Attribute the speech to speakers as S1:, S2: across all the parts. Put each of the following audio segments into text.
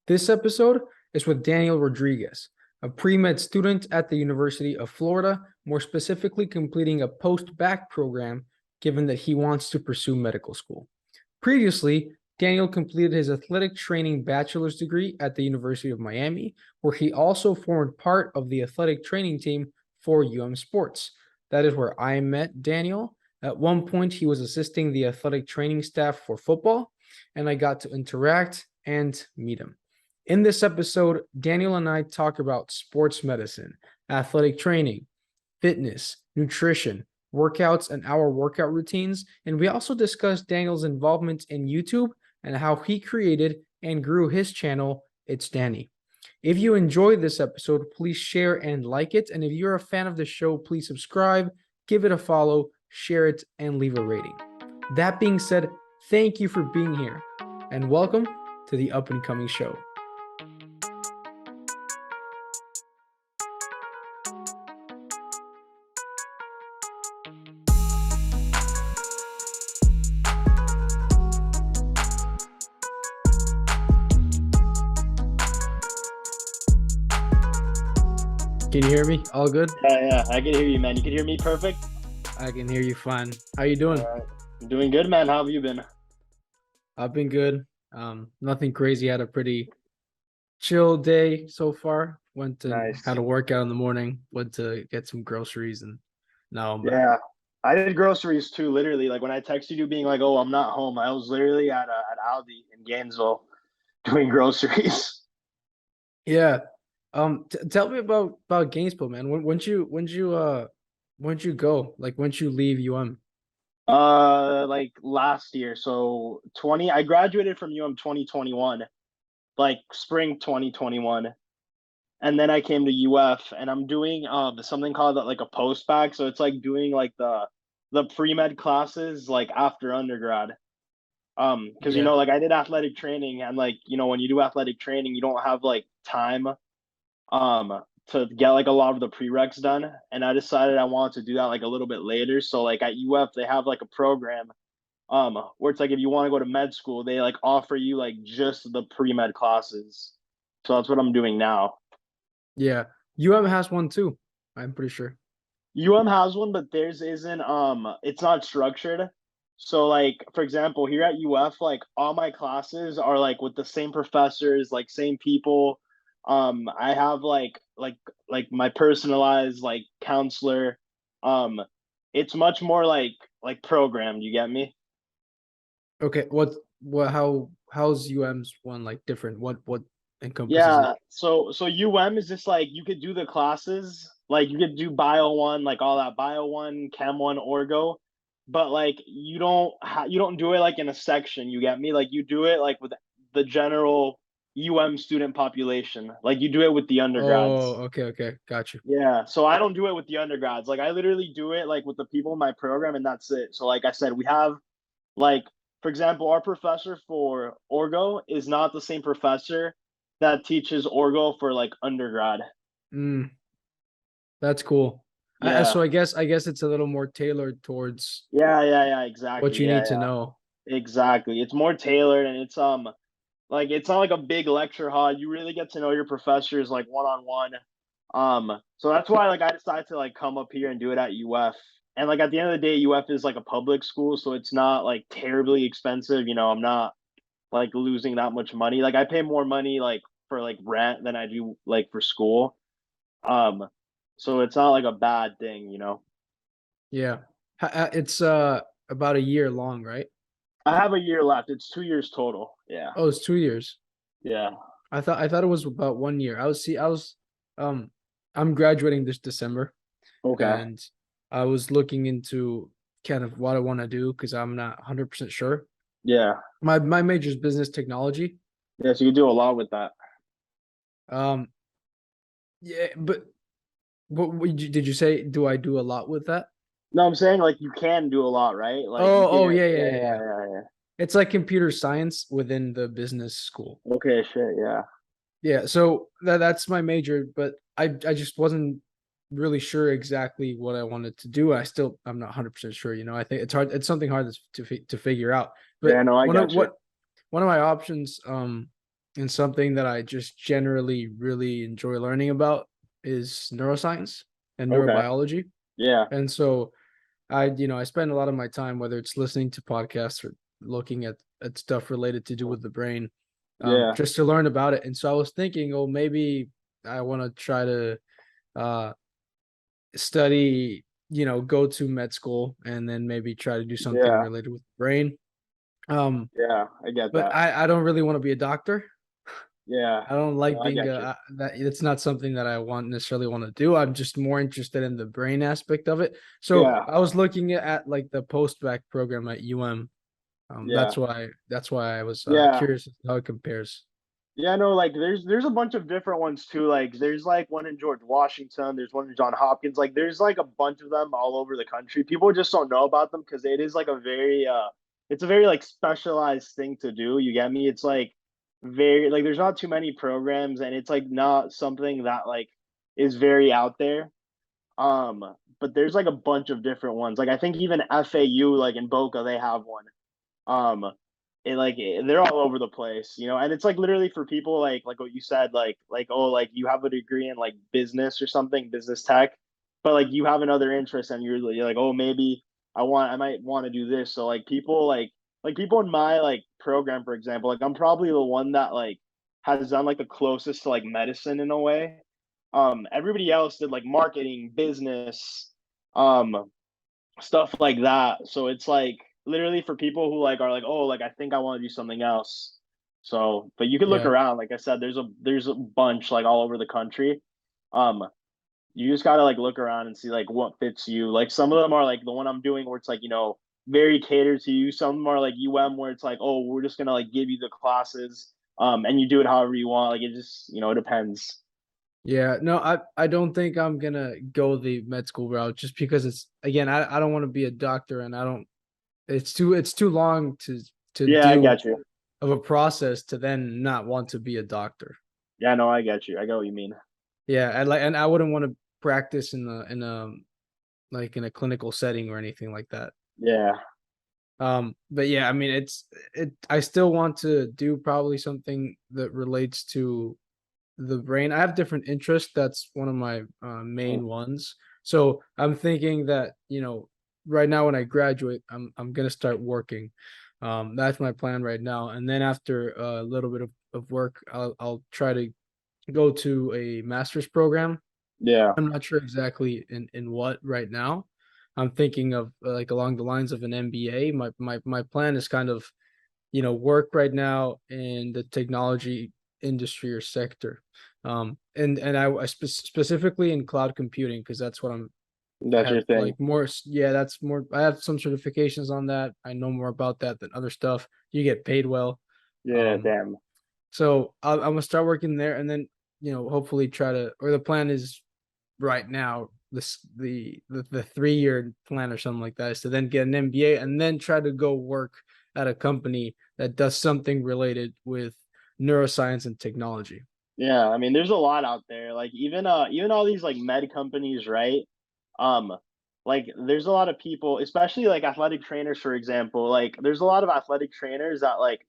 S1: This episode is with Daniel Rodriguez, a pre-med student at the University of Florida, more specifically completing a post-bac program, given that he wants to pursue medical school. Previously, Daniel completed his athletic training bachelor's degree at the University of Miami, where he also formed part of the athletic training team for Sports. That is where I met Daniel. At one point, he was assisting the athletic training staff for football, and I got to interact and meet him. In this episode, Daniel and I talk about sports medicine, athletic training, fitness, nutrition, workouts, and our workout routines. And we also discuss Daniel's involvement in YouTube and how he created and grew his channel, It's Danny. If you enjoyed this episode, please share and like it. And if you're a fan of the show, please subscribe, give it a follow, share it, and leave a rating. That being said, thank you for being here and welcome to the up and coming show. Can you hear me? All good?
S2: Yeah, I can hear you, man. You can hear me perfect?
S1: I can hear you fine. How you doing?
S2: I'm doing good, man. How have you been?
S1: I've been good. Nothing crazy. Had a pretty chill day so far. Had a workout in the morning. Went to get some groceries and now I'm back.
S2: Yeah, I did groceries too. Literally, like when I texted you being like, "Oh, I'm not home," I was literally at Aldi in Gainesville doing groceries.
S1: Yeah. Tell me about Gainesville, man. When'd you go? Like when'd you leave UM?
S2: Like last year. So I graduated from UM 2021, like spring 2021. And then I came to UF and I'm doing something called like a postbacc. So it's like doing like the pre-med classes like after undergrad. Because
S1: Yeah.
S2: like I did athletic training and like when you do athletic training, you don't have like time to get like a lot of the prereqs done. And I decided I wanted to do that like a little bit later. So like at UF they have like a program where it's like if you want to go to med school, they like offer you like just the pre-med classes. So that's what I'm doing now.
S1: Yeah. UM has one too, I'm pretty sure.
S2: UM has one, but theirs isn't it's not structured. So like for example, here at UF, like all my classes are like with the same professors, like same people. I have like my personalized like counselor. Um it's much more like programmed, you get me?
S1: Okay. How's UM's one like different? What encompasses it?
S2: Yeah, so UM is just like you could do the classes, like you could do bio one, like all that bio one, chem one, orgo, but like you don't do it like in a section, you get me? Like you do it like with the general UM student population, like you do it with the
S1: Oh,
S2: undergrads.
S1: okay. Got you.
S2: Yeah, so I don't do it with the undergrads. Like I literally do it like with the people in my program, and that's it. So like I said, we have like, for example, our professor for orgo is not the same professor that teaches orgo for like undergrad.
S1: Mm, that's cool. So
S2: Yeah.
S1: I guess it's a little more tailored towards
S2: Yeah,
S1: what
S2: exactly.
S1: you
S2: Yeah,
S1: need to
S2: yeah.
S1: know.
S2: Exactly. It's more tailored and it's like it's not like a big lecture hall. You really get to know your professors like one on one. So that's why like I decided to like come up here and do it at UF. And like at the end of the day, UF is like a public school, so it's not like terribly expensive. I'm not like losing that much money. Like I pay more money like for like rent than I do like for school. Um, so it's not like a bad thing.
S1: Yeah. It's about a year long, right?
S2: I have a year left. It's 2 years total. Yeah.
S1: Oh, it's 2 years.
S2: Yeah.
S1: I thought it was about 1 year. Um I'm graduating this December
S2: Okay.
S1: and I was looking into kind of what I want to do because I'm not 100% sure.
S2: Yeah.
S1: My major is business technology.
S2: Yeah. So you do a lot with that.
S1: Um yeah, but did you say do I do a lot with that?
S2: No, I'm saying like you can do a lot, right? Like you
S1: Oh,
S2: can.
S1: yeah.
S2: Yeah.
S1: It's like computer science within the business school.
S2: Okay. Shit. Yeah.
S1: Yeah, so that's my major, but I just wasn't really sure exactly what I wanted to do. I'm not 100% sure, I think it's hard. It's something hard to figure out. But
S2: Yeah. No, I got you.
S1: one of my options and something that I just generally really enjoy learning about is neuroscience and
S2: Okay.
S1: neurobiology.
S2: Yeah.
S1: And so I spend a lot of my time, whether it's listening to podcasts or looking at stuff related to do with the brain,
S2: Yeah.
S1: just to learn about it. And so I was thinking, oh, maybe I want to try to uh study, go to med school and then maybe try to do something
S2: Yeah.
S1: related with the brain. Um,
S2: Yeah. I get
S1: but
S2: that.
S1: I don't really want to be a doctor.
S2: Yeah.
S1: I don't
S2: No,
S1: like
S2: I
S1: being
S2: get you.
S1: that it's not something that I want necessarily want to do. I'm just more interested in the brain aspect of it. So
S2: Yeah.
S1: I was looking at like the postbacc program at UM.
S2: Yeah.
S1: That's why I was
S2: Yeah.
S1: curious as to how it compares.
S2: Yeah, no, like there's a bunch of different ones too. Like there's like one in George Washington, there's one in John Hopkins. Like there's like a bunch of them all over the country. People just don't know about them because it is like a very it's a very like specialized thing to do. You get me? It's like very like there's not too many programs and it's like not something that like is very out there. Um, but there's like a bunch of different ones. Like I think even FAU like in Boca they have one. Um, they're all over the place, you know, and it's like literally for people like what you said, like oh like you have a degree in like business or something, business tech, but like you have another interest and you're like oh maybe I might want to do this. So like people in my like program, for example, like I'm probably the one that like has done like the closest to like medicine in a way. Everybody else did like marketing, business, um, stuff like that. So it's like literally for people who like are like, oh, like I think I want to do something else. So, but you could look
S1: Yeah.
S2: around. Like I said, there's a bunch like all over the country. Um, you just gotta like look around and see like what fits you. Like some of them are like the one I'm doing where it's like, you know, very catered to you. Some of them are like UM where it's like, oh, we're just gonna like give you the classes, and you do it however you want. Like it just, you know, it depends.
S1: Yeah, no, I don't think I'm gonna go the med school route just because it's again, I don't want to be a doctor and I don't it's too long to
S2: Yeah, I
S1: do
S2: get you.
S1: of a process to then not want to be a doctor.
S2: Yeah, no, I get you. I get what you mean.
S1: Yeah, and I wouldn't want to practice in a like in a clinical setting or anything like that.
S2: Yeah,
S1: But yeah, I mean I still want to do probably something that relates to the brain. I have different interests. That's one of my
S2: mm,
S1: main ones. So I'm thinking that, right now when I graduate, I'm gonna start working. That's my plan right now. And then after a little bit of work, I'll try to go to a master's program.
S2: yeah,
S1: I'm not sure exactly in what right now. I'm thinking of like along the lines of an MBA. My plan is kind of, work right now in the technology industry or sector. And I specifically in cloud computing because that's what I
S2: that's your
S1: have
S2: thing.
S1: like more. Yeah, that's more. I have some certifications on that. I know more about that than other stuff. You get paid well.
S2: Yeah,
S1: Um,
S2: damn.
S1: so I'm gonna start working there, and then hopefully try to. Or the plan is right now the 3-year plan or something like that is to then get an MBA and then try to go work at a company that does something related with neuroscience and technology.
S2: Yeah, I mean, there's a lot out there. Like even all these like med companies, right? Um, like there's a lot of people, especially like athletic trainers, for example. Like there's a lot of athletic trainers that like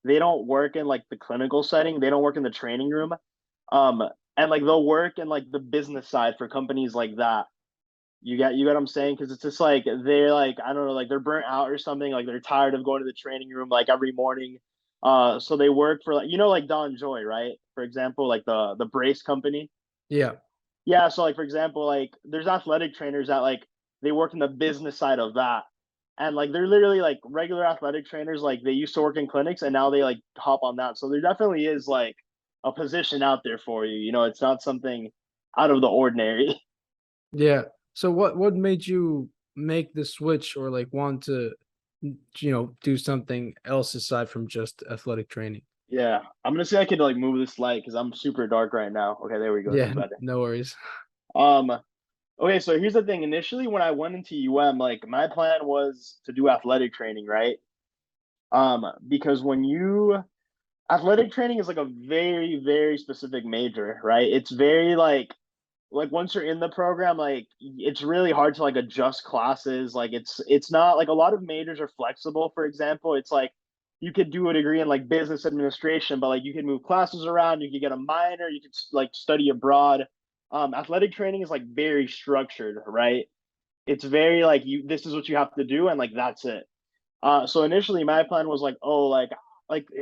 S2: they don't work in like the clinical setting. They don't work in the training room. Um, and like they'll work in like the business side for companies like that. You get what I'm saying? Because it's just like they're like I don't know, like they're burnt out or something. Like they're tired of going to the training room like every morning. So they work for like like Don Joy, right? For example, like the brace company.
S1: Yeah.
S2: Yeah. So like for example, like there's athletic trainers that like they work in the business side of that, and like they're literally like regular athletic trainers. Like they used to work in clinics and now they like hop on that. So there definitely is like a position out there for you. You know, it's not something out of the ordinary.
S1: Yeah. So what made you make the switch or like want to do something else aside from just athletic training?
S2: Yeah, I'm gonna see if I could like move this light because I'm super dark right now. Okay, there we go. This is
S1: Yeah,
S2: better.
S1: no worries.
S2: Um, okay, so here's the thing. Initially, when I went into UM, like my plan was to do athletic training, right? Because when you athletic training is like a very, very specific major, right? It's very like once you're in the program, like it's really hard to like adjust classes. Like it's not like a lot of majors are flexible. For example, it's like you could do a degree in like business administration, but like you could move classes around, you could get a minor, you could like study abroad. Athletic training is like very structured, right? It's very like you this is what you have to do and like that's it. So initially my plan was like, oh, like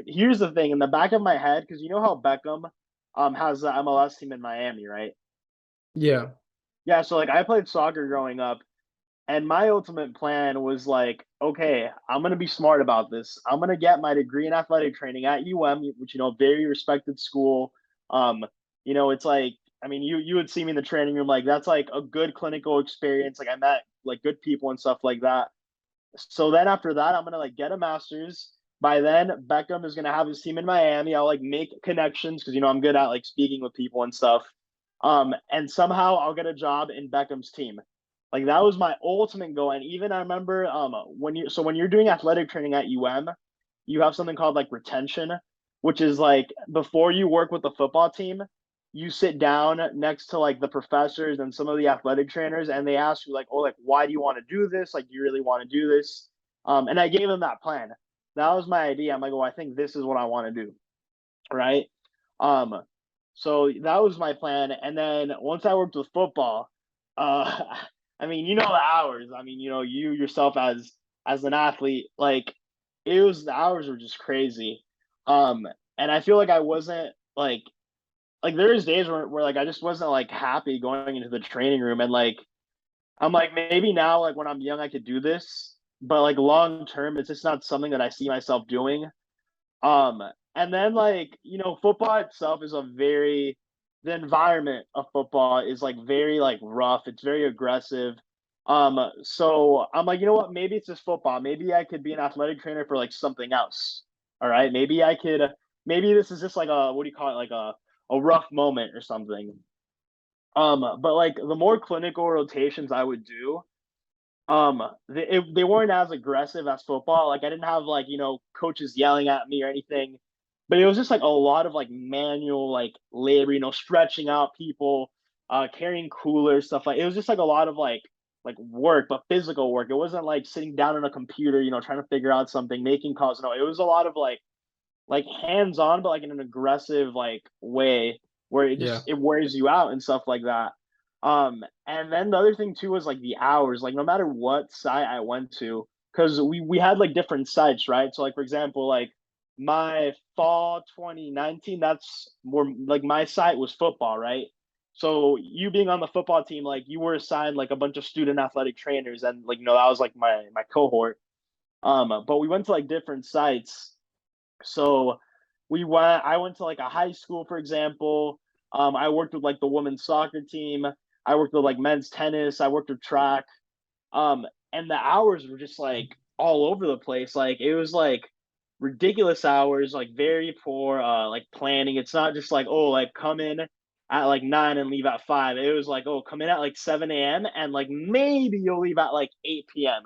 S2: here's the thing in the back of my head, because you know how Beckham has the MLS team in Miami, right?
S1: Yeah.
S2: Yeah, so like I played soccer growing up, and my ultimate plan was like, okay, I'm gonna be smart about this. I'm gonna get my degree in athletic training at UM, which very respected school. Um, it's like, I mean, you would see me in the training room, like that's like a good clinical experience. Like I met like good people and stuff like that. So then after that, I'm gonna like get a master's. By then, Beckham is gonna have his team in Miami. I'll like make connections because I'm good at like speaking with people and stuff. And somehow I'll get a job in Beckham's team. Like that was my ultimate goal. And even I remember when you're doing athletic training at UM, you have something called like retention, which is like before you work with the football team, you sit down next to like the professors and some of the athletic trainers, and they ask you like, oh, like why do you want to do this? Like, do you really want to do this? And I gave them that plan. That was my idea. I'm like, oh, I think this is what I want to do, right? Um, so that was my plan. And then once I worked with football, uh, I mean, the hours. I mean, you yourself as an athlete, like the hours were just crazy. And I feel like I wasn't like there's days where like I just wasn't like happy going into the training room, and like I'm like maybe now like when I'm young I could do this, but like long term it's just not something that I see myself doing. Um, and then like, football itself is the environment of football is like very like rough. It's very aggressive. So I'm like, you know what? Maybe it's just football. Maybe I could be an athletic trainer for like something else. All right. Maybe this is just like what do you call it? Like a rough moment or something. But like the more clinical rotations I would do, they weren't as aggressive as football. Like I didn't have like coaches yelling at me or anything, but it was just like a lot of like manual like labor, stretching out people, carrying coolers, stuff like. It was just like a lot of like work, but physical work. It wasn't like sitting down on a computer, trying to figure out something, making calls. No, it was a lot of like hands on, but like in an aggressive like way where
S1: Yeah.
S2: it wears you out and stuff like that. And then the other thing too was like the hours. Like no matter what site I went to, because we had like different sites, right? So like for example, like my fall 2019, that's more like my site was football, right? So you being on the football team, like you were assigned like a bunch of student athletic trainers, and like that was like my cohort. But we went to like different sites, so I went to like a high school, for example. I worked with like the women's soccer team. I worked with like men's tennis. I worked with track. And the hours were just like all over the place. Like it was like ridiculous hours, like very poor like planning. It's not just like, oh, like come in at like 9 and leave at 5. It was like, oh, come in at like 7 a.m. and like maybe you'll leave at like 8 p.m.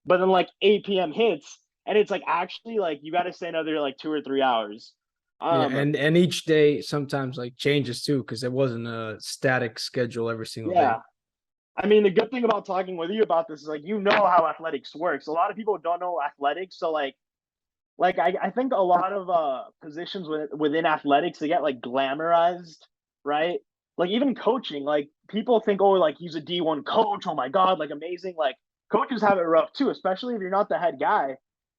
S2: But then like 8 p.m. hits and it's like actually like you got to stay another like 2 or 3 hours.
S1: Yeah.
S2: Um,
S1: And each day sometimes like changes too, because it wasn't a static schedule every single day.
S2: yeah. I mean, the good thing about talking with you about this is like how athletics works. A lot of people don't know athletics, so I think a lot of positions within athletics they get like glamorized, right? Like even coaching, like people think, oh, like he's a D1 coach. Oh my God, like amazing. Like coaches have it rough too, especially if you're not the head guy.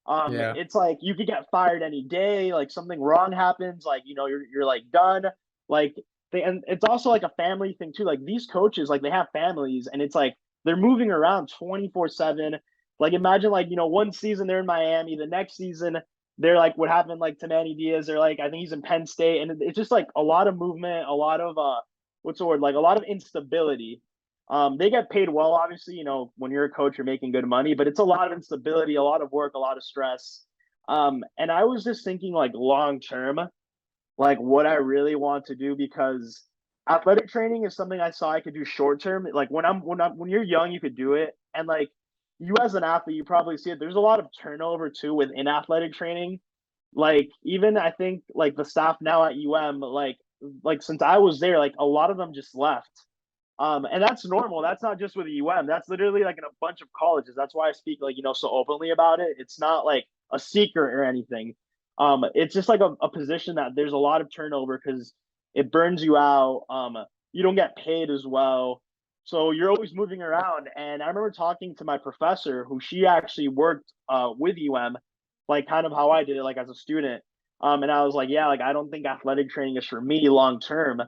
S1: Yeah.
S2: It's like you could get fired any day, like something wrong happens, like you're like done. Like and it's also like a family thing too. Like these coaches, like they have families, and it's like they're moving around 24/7. Like imagine like one season they're in Miami, the next season they're like what happened like to Manny Diaz. They're like I think he's in Penn State, and it's just like a lot of movement, a lot of what's the word? Like a lot of instability. They get paid well, obviously. When you're a coach, you're making good money, but it's a lot of instability, a lot of work, a lot of stress. And I was just thinking like long term, like what I really want to do because athletic training is something I saw I could do short term. Like when you're young, you could do it, and like you as an athlete, you probably see it. There's a lot of turnover too within athletic training. Like even I think like the staff now at UM, like since I was there, like a lot of them just left. And that's normal. That's not just with UM. That's literally like in a bunch of colleges. That's why I speak like so openly about it. It's not like a secret or anything. It's just like a position that there's a lot of turnover because it burns you out. You don't get paid as well. So you're always moving around. And I remember talking to my professor, who she actually worked with UM, like kind of how I did it, like as a student. And I was like, yeah, like I don't think athletic training is for me long term.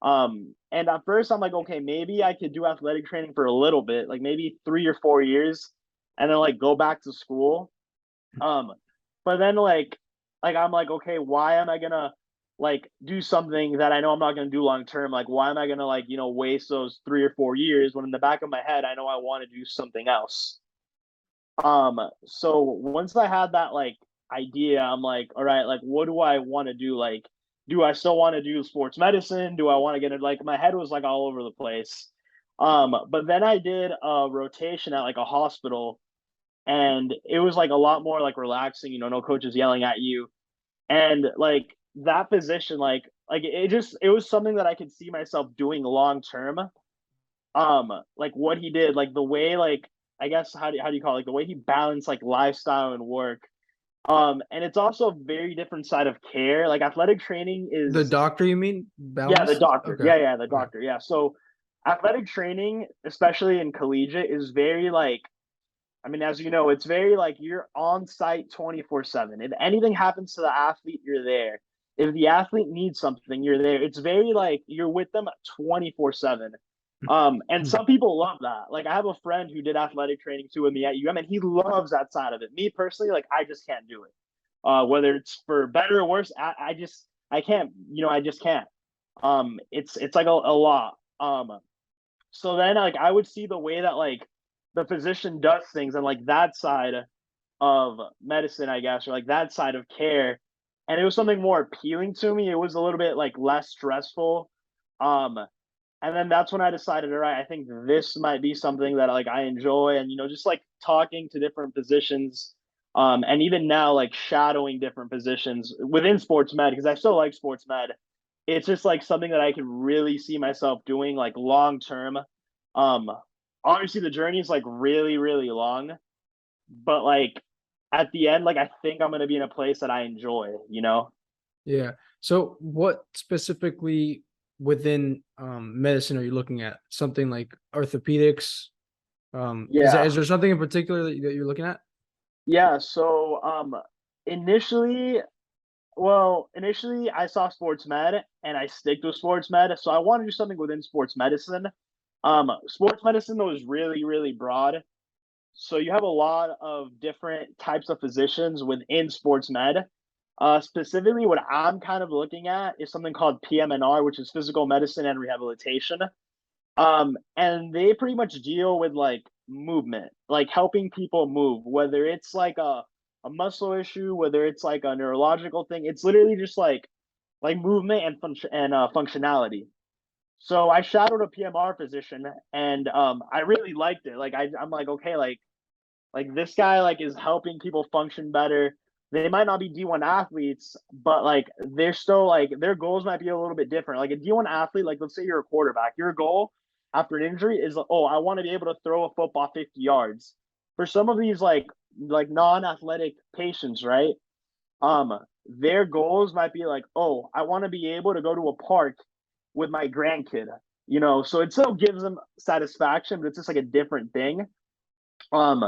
S2: And at first I'm like, okay, maybe I could do athletic training for a little bit, like maybe 3 or 4 years, and then like go back to school. Um, but then like I'm like, okay, why am I gonna like do something that I know I'm not gonna do long term? Like, why am I gonna like, waste those 3 or 4 years when in the back of my head I know I want to do something else? So once I had that like idea, I'm like, all right, like what do I want to do? Like, do I still want to do sports medicine? Do I want to get it? Like my head was like all over the place. But then I did a rotation at like a hospital, and it was like a lot more like relaxing, no coaches yelling at you. And like that position, like it was something that I could see myself doing long term. Like what he did, like the way like I guess how do you call it? Like the way he balanced like lifestyle and work. And it's also a very different side of care. Like athletic training
S1: The
S2: is,
S1: doctor, you mean?
S2: yeah, the
S1: Balanced?
S2: doctor.
S1: Okay.
S2: Yeah, the
S1: Okay.
S2: doctor. Yeah. So athletic training, especially in collegiate, is very like, I mean, as you know, it's very like you're on site 24/7. If anything happens to the athlete, you're there. If the athlete needs something, you're there. It's very like you're with them 24/7. And some people love that. Like I have a friend who did athletic training too with me at UM, and he loves that side of it. Me personally, like I just can't do it. Whether it's for better or worse, I can't. I just can't. It's like a lot. So then like I would see the way that like the physician does things and like that side of medicine, I guess, or like that side of care. And it was something more appealing to me. It was a little bit like less stressful. Um, and then that's when I decided, all right, I think this might be something that like I enjoy, and just like talking to different positions, and even now like shadowing different positions within sports med because I still like sports med. It's just like something that I could really see myself doing like long term. Um, Obviously the journey is like really, really long, but like at the end, like I think I'm gonna be in a place that I enjoy.
S1: Yeah. So what specifically within medicine are you looking at? Something like orthopedics?
S2: Yeah.
S1: Is there something in particular that you're looking at?
S2: Yeah. So initially initially I saw sports med and I stick to sports med. So I want to do something within sports medicine. Sports medicine though is really, really broad. So you have a lot of different types of physicians within sports med. Specifically, what I'm kind of looking at is something called PMNR, which is physical medicine and rehabilitation. And they pretty much deal with like movement, like helping people move, whether it's like a muscle issue, whether it's like a neurological thing. It's literally just like movement and functionality. So I shadowed a PMR physician, and I really liked it. Like I'm like, okay, like this guy like is helping people function better. They might not be D1 athletes, but like they're still like their goals might be a little bit different. Like a D1 athlete, like let's say you're a quarterback, your goal after an injury is, oh, I want to be able to throw a football 50 yards. For some of these like non-athletic patients, right? Um, their goals might be like, oh, I want to be able to go to a park with my grandkid. So it still gives them satisfaction, but it's just like a different thing. Um,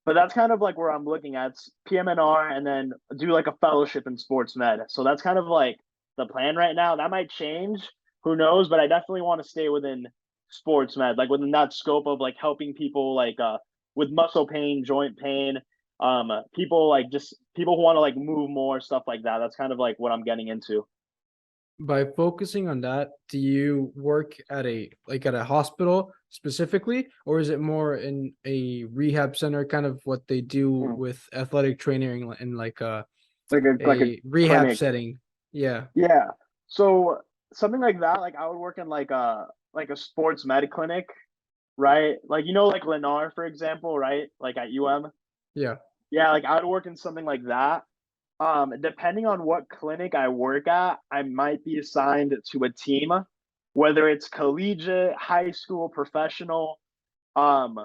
S2: but that's kind of like where I'm looking at PMNR and then do like a fellowship in sports med. So that's kind of like the plan right now. That might change, who knows? But I definitely want to stay within sports med, like within that scope of like helping people like with muscle pain, joint pain, people like just people who want to like move more, stuff like that. That's kind of like what I'm getting into.
S1: By focusing on that, do you work at a hospital specifically, or is it more in a rehab center, kind of what they do
S2: Mm.
S1: with athletic training in like
S2: Like a
S1: a rehab
S2: clinic.
S1: setting? Yeah.
S2: Yeah. So something like that, like I would work in like a sports med clinic, right? Like like Lennar, for example, right? Like at UM.
S1: Yeah.
S2: Yeah, like I would work in something like that. Depending on what clinic I work at, I might be assigned to a team, whether it's collegiate, high school, professional, um,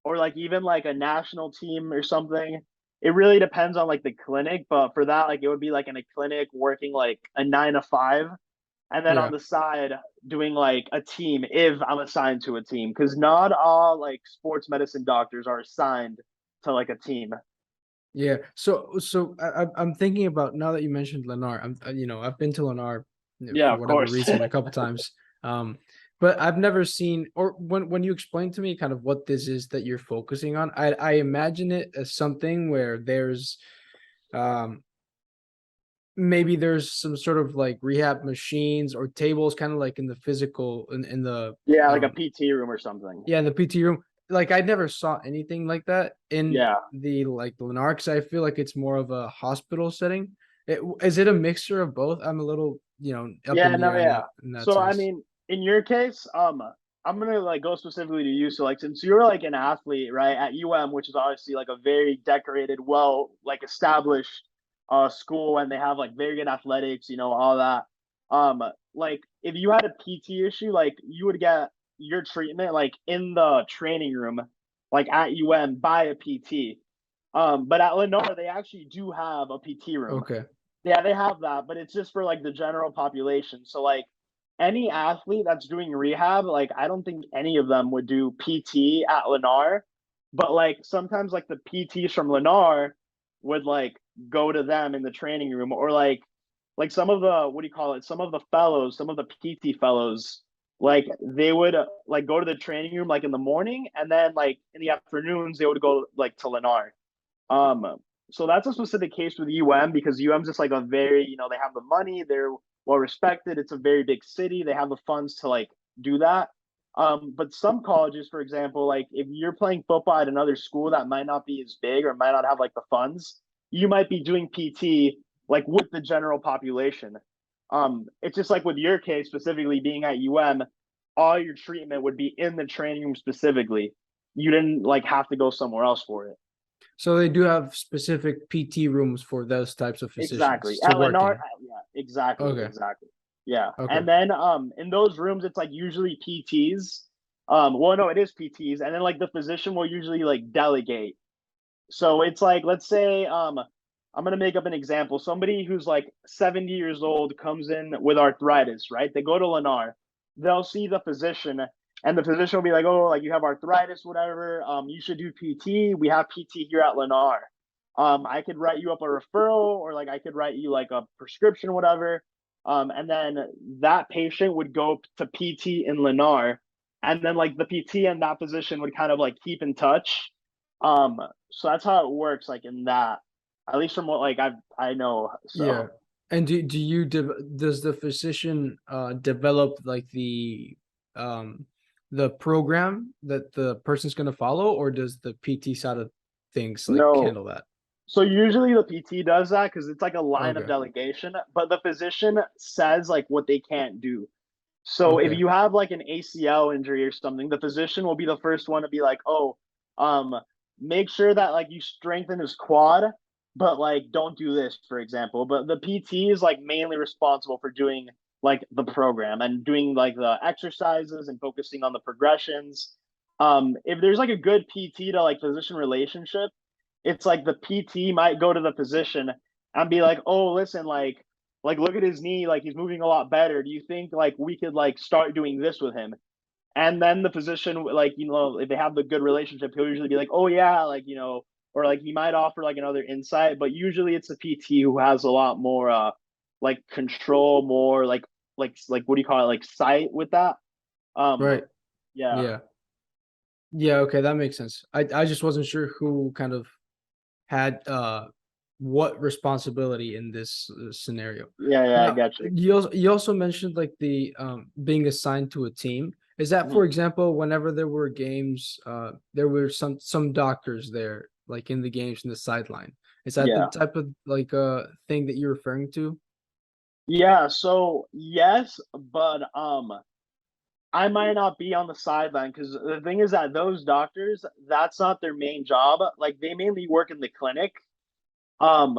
S2: or like even like a national team or something. it really depends on like the clinic, but for that, like it would be like in a clinic working like a 9 to 5, and then on
S1: Yeah.
S2: the side doing like a team if I'm assigned to a team, because not all like sports medicine doctors are assigned to like a team.
S1: Yeah. I'm thinking about now that you mentioned Lennar. I've been to Lennar,
S2: Yeah,
S1: for
S2: of
S1: whatever
S2: course.
S1: reason a couple times. Um, but I've never seen, or when you explain to me kind of what this is that you're focusing on, I imagine it as something where there's um maybe there's some sort of like rehab machines or tables, kind of like in the physical in the
S2: Yeah, like a
S1: um
S2: PT room or something.
S1: yeah, in the PT room. Like I never saw anything like that in
S2: Yeah.
S1: the like the Lennar, because I feel like it's more of a hospital setting. Is it a mixture of both? I'm a little, up
S2: Yeah,
S1: in the
S2: no,
S1: air
S2: yeah.
S1: in that
S2: So I
S1: sense.
S2: mean, in your case, I'm gonna like go specifically to you. So like since you're like an athlete, right, at UM, which is obviously like a very decorated, well like established school, and they have like very good athletics, all that. Um, like if you had a PT issue, like you would get your treatment like in the training room, like at UM by a PT. But at Lennar, they actually do have a PT room.
S1: Okay.
S2: Yeah, they have that, but it's just for like the general population. So like any athlete that's doing rehab, like I don't think any of them would do PT at Lennar, but like sometimes like the PTs from Lennar would like go to them in the training room, or like some of the what do you call it? Some of the fellows, some of the PT fellows, like they would like go to the training room like in the morning, and then like in the afternoons they would go like to Lennar. Um, so that's a specific case with UM, because UM's just like a very, they have the money, they're well respected, it's a very big city, they have the funds to like do that. But some colleges, for example, like if you're playing football at another school that might not be as big or might not have like the funds, you might be doing PT like with the general population. It's just like with your case specifically being at UM, all your treatment would be in the training room specifically. You didn't like have to go somewhere else for it.
S1: So they do have specific PT rooms for those types of
S2: Exactly.
S1: physicians to
S2: At
S1: work
S2: Lennar,
S1: in.
S2: yeah, exactly,
S1: Okay.
S2: exactly. Yeah.
S1: Okay.
S2: And then in those rooms it's like usually PTs. Well no, it is PTs, and then like the physician will usually like delegate. So it's like let's say I'm gonna make up an example. Somebody who's like 70 years old comes in with arthritis, right? They go to Lennar, they'll see the physician, and the physician will be like, oh, like you have arthritis, whatever. You should do PT. We have PT here at Lennar. I could write you up a referral, or like I could write you like a prescription, whatever. And then that patient would go to PT in Lennar, and then like the PT and that physician would kind of like keep in touch. So that's how it works, like in that, at least from what like I know.
S1: Yeah.
S2: So
S1: And does the physician develop like um the program that the person's going to follow, or does the PT side of things like
S2: no,
S1: handle that?
S2: so usually the PT does that because it's like a line of
S1: Okay.
S2: delegation, but the physician says like what they can't do. So if
S1: Okay.
S2: you have like an ACL injury or something, the physician will be the first one to be like, "Oh, um, make sure that like you strengthen his quad, but like don't do this, for example." But the PT is like mainly responsible for doing like the program and doing like the exercises and focusing on the progressions. If there's like a good PT to like physician relationship, it's like the PT might go to the physician and be like, "Oh, listen, like look at his knee, like he's moving a lot better. Do you think like we could like start doing this with him?" And then the physician, like, if they have the good relationship, he'll usually be like, "Oh yeah, like, or like he might offer like another insight, but usually it's the PT who has a lot more like control, more like what do you call it, like sight with that. Um
S1: Right.
S2: yeah.
S1: Yeah. Yeah, okay, that makes sense. I just wasn't sure who kind of had what responsibility in this scenario.
S2: Yeah, yeah, I
S1: Now,
S2: got you.
S1: you also mentioned like the being assigned to a team. Is that,
S2: Mhm.
S1: for example, whenever there were games, there were some doctors there, like in the games in the sideline? Is that the
S2: Yeah.
S1: type of like thing that you're referring to?
S2: Yeah, so yes, but I might not be on the sideline because the thing is that those doctors, that's not their main job. Like they mainly work in the clinic. Um,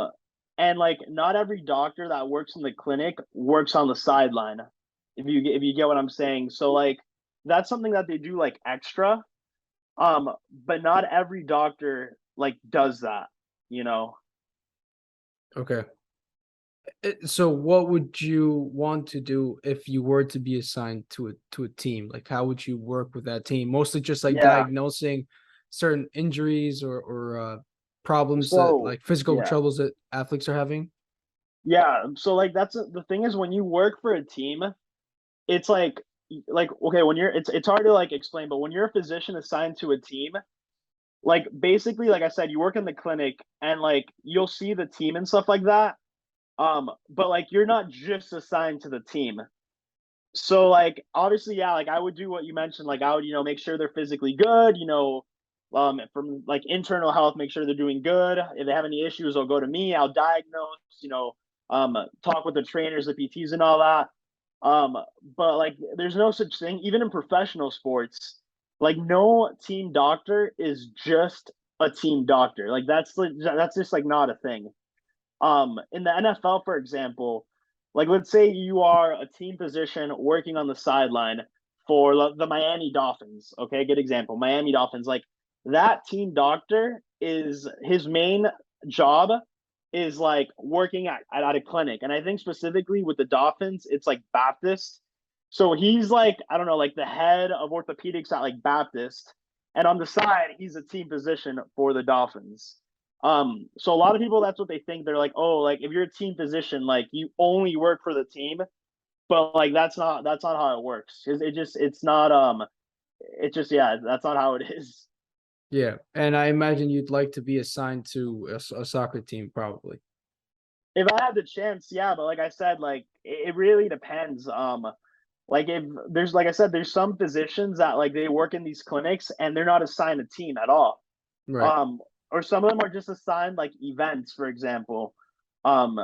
S2: and like not every doctor that works in the clinic works on the sideline. If you get what I'm saying. So like that's something that they do like extra. But not every doctor like does that. you know.
S1: Okay. So what would you want to do if you were to be assigned to a team? Like how would you work with that team? Mostly just like
S2: Yeah.
S1: diagnosing certain injuries or problems that
S2: So
S1: like physical
S2: yeah.
S1: troubles that athletes are having?
S2: Yeah. So like the thing is when you work for a team, it's like okay, when you're it's hard to like explain, but when you're a physician assigned to a team, like basically like I said, you work in the clinic and like you'll see the team and stuff like that. But like you're not just assigned to the team. So like obviously, yeah, like I would do what you mentioned, like I would, make sure they're physically good, from like internal health, make sure they're doing good. If they have any issues, they'll go to me, I'll diagnose, talk with the trainers, the PTs and all that. Um, but like there's no such thing, even in professional sports, like no team doctor is just a team doctor. Like that's just like not a thing. In the NFL, for example, like let's say you are a team physician working on the sideline for the Miami Dolphins. Okay, good example. Miami Dolphins, like that team doctor is his main job is like working at a clinic. And I think specifically with the Dolphins, it's like Baptist. So he's like, I don't know, like the head of orthopedics at like Baptist. And on the side, he's a team physician for the Dolphins. So a lot of people, that's what they think. They're like, oh, like if you're a team physician, like you only work for the team, but like that's not how it works. It's not it's just yeah, that's not how it is.
S1: Yeah, and I imagine you'd like to be assigned to a soccer team, probably.
S2: If I had the chance, yeah, but like I said, like it really depends. Like if there's like I said, there's some physicians that like they work in these clinics and they're not assigned a team at all.
S1: Right.
S2: um or some of them are just assigned like events, for example. um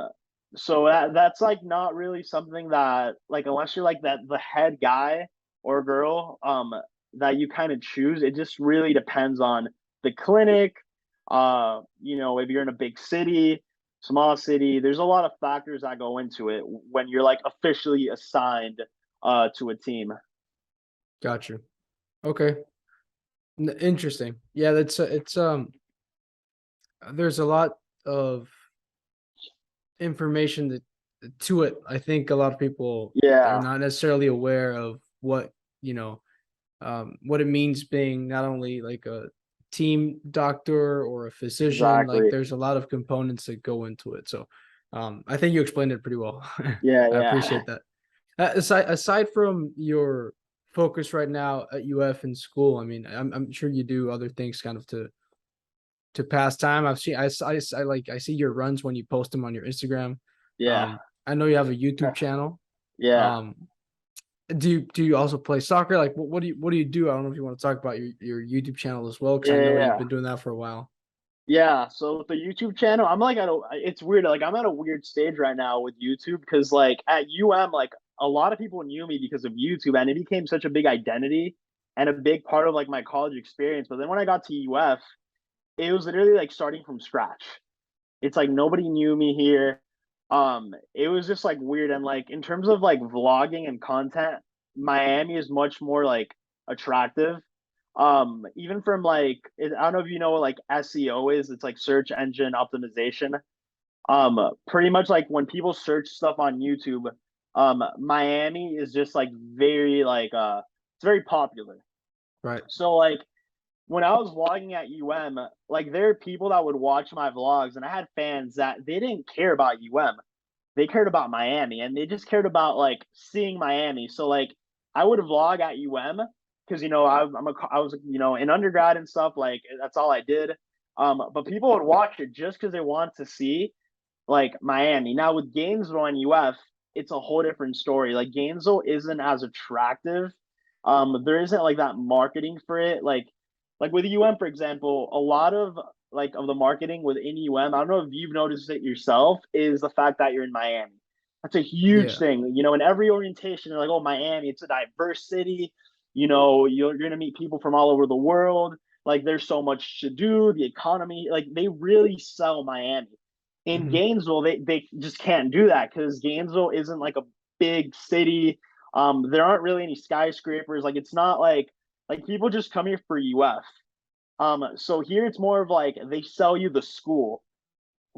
S2: so that's like not really something that like unless you're like that the head guy or girl that you kind of choose. It just really depends on the clinic. If you're in a big city, small city, there's a lot of factors that go into it when you're like officially assigned to a team.
S1: Got you. Okay. Interesting. Yeah, that's it's there's a lot of information that to it. I think a lot of people are
S2: Yeah,
S1: not necessarily aware of what it means being not only like a team doctor or a physician. Like
S2: exactly.
S1: there's a lot of components that go into it. So I think you explained it pretty well.
S2: Yeah,
S1: I
S2: yeah.
S1: appreciate that. Aside from your focus right now at UF in school, I mean, I'm sure you do other things kind of to pass time. I've seen I like I see your runs when you post them on your Instagram.
S2: Yeah.
S1: Um, I know you have a YouTube channel.
S2: Yeah.
S1: Um, do you also play soccer? Like what do you do? I don't know if you want to talk about your YouTube channel as well, because I
S2: Yeah,
S1: know you've
S2: yeah.
S1: been doing that for a while.
S2: Yeah, so with the YouTube channel, I'm like it's weird. Like I'm at a weird stage right now with YouTube because like at UM, like a lot of people knew me because of YouTube and it became such a big identity and a big part of like my college experience. But then when I got to UF, it was literally like starting from scratch. It's like nobody knew me here. It was just like weird. And like in terms of like vlogging and content, Miami is much more like attractive. Even from like I don't know if you know what like SEO is. It's like search engine optimization. Pretty much like when people search stuff on YouTube, Miami is just like very like it's very popular.
S1: Right.
S2: So like when I was vlogging at UM, like there are people that would watch my vlogs, and I had fans that they didn't care about UM. They cared about Miami, and they just cared about like seeing Miami. So like I would vlog at UM because I was in undergrad and stuff. Like that's all I did. But people would watch it just because they want to see like Miami. Now with Gainesville and UF, it's a whole different story. Like Gainesville isn't as attractive. There isn't like that marketing for it. Like with UM, for example, a lot of like of the marketing within UM, I don't know if you've noticed it yourself, is the fact that you're in Miami. That's a huge
S1: Yeah.
S2: thing. In every orientation, they're like, oh, Miami, it's a diverse city. You're gonna meet people from all over the world. Like there's so much to do, the economy, like they really sell Miami. In
S1: Hmm.
S2: Gainesville, they just can't do that because Gainesville isn't like a big city. There aren't really any skyscrapers. Like it's not like people just come here for UF. So here it's more of like they sell you the school.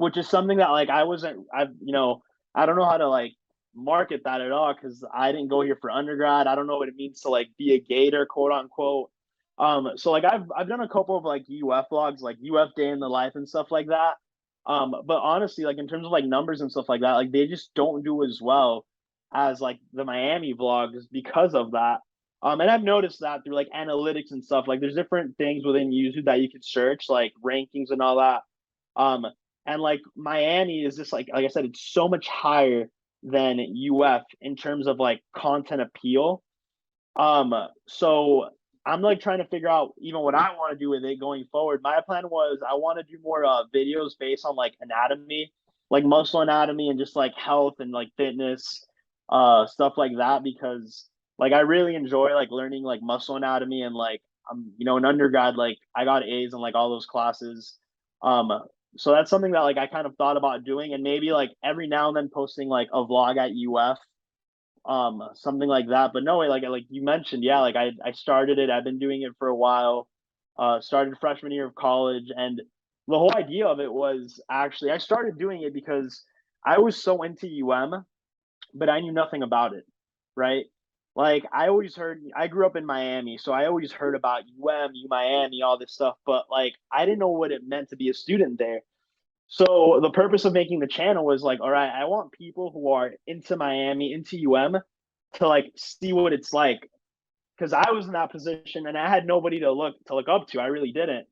S2: which is something that like I don't know how to like market that at all because I didn't go here for undergrad. I don't know what it means to like be a Gator, quote unquote. So like I've done a couple of like UF vlogs, like UF day in the life and stuff like that. But honestly, like in terms of like numbers and stuff like that, like they just don't do as well as like the Miami vlogs because of that. And I've noticed that through like analytics and stuff. Like there's different things within YouTube that you can search, like rankings and all that. Um, and like Miami is just like I said, it's so much higher than UF in terms of like content appeal. So I'm like trying to figure out even what I want to do with it going forward. My plan was I want to do more videos based on like anatomy, like muscle anatomy and just like health and like fitness, stuff like that because like I really enjoy like learning like muscle anatomy and like in undergrad like I got A's in like all those classes. Um, so that's something that like I kind of thought about doing and maybe like every now and then posting like a vlog at UF, something like that. But no way, like you mentioned, yeah, like I started it, I've been doing it for a while. Started freshman year of college, and the whole idea of it was actually I started doing it because I was so into but I knew nothing about it, right? Like I always heard, I grew up in Miami, so I always heard about U Miami, all this stuff, but like I didn't know what it meant to be a student there. So the purpose of making the channel was like, all right, I want people who are into Miami, into to like see what it's like. Because I was in that position and I had nobody to look up to. I really didn't.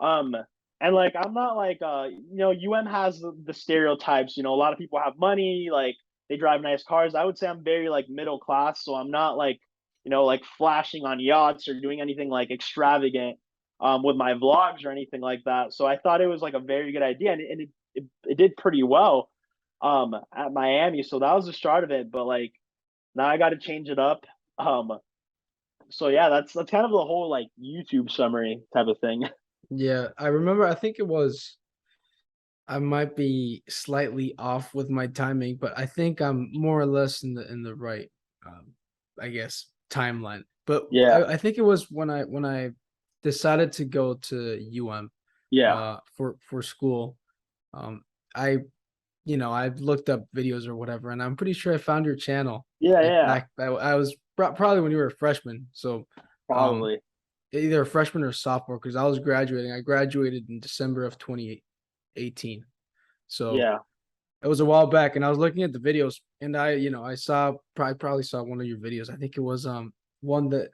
S2: Um, and like I'm not like has the stereotypes. A lot of people have money, like they drive nice cars. I would say I'm very like middle class, so I'm not like like flashing on yachts or doing anything like extravagant with my vlogs or anything like that. So I thought it was like a very good idea, and it did pretty well at Miami. So that was the start of it. But like now I got to change it up. Um, so yeah, that's kind of the whole like YouTube summary type of thing.
S1: Yeah, I remember. I think it was. I might be slightly off with my timing, but I think I'm more or less in the right, um, I guess, timeline. But
S2: Yeah,
S1: I think it was when I decided to go to
S2: yeah,
S1: for school. Um, I I looked up videos or whatever, and I'm pretty sure I found your channel.
S2: yeah,
S1: Like
S2: yeah.
S1: back, I was probably when you were a freshman. So, um,
S2: Probably.
S1: either a freshman or sophomore because I was graduating. I graduated in December of 2018. So
S2: Yeah.
S1: it was a while back, and I was looking at the videos, and I saw probably saw one of your videos. I think it was one that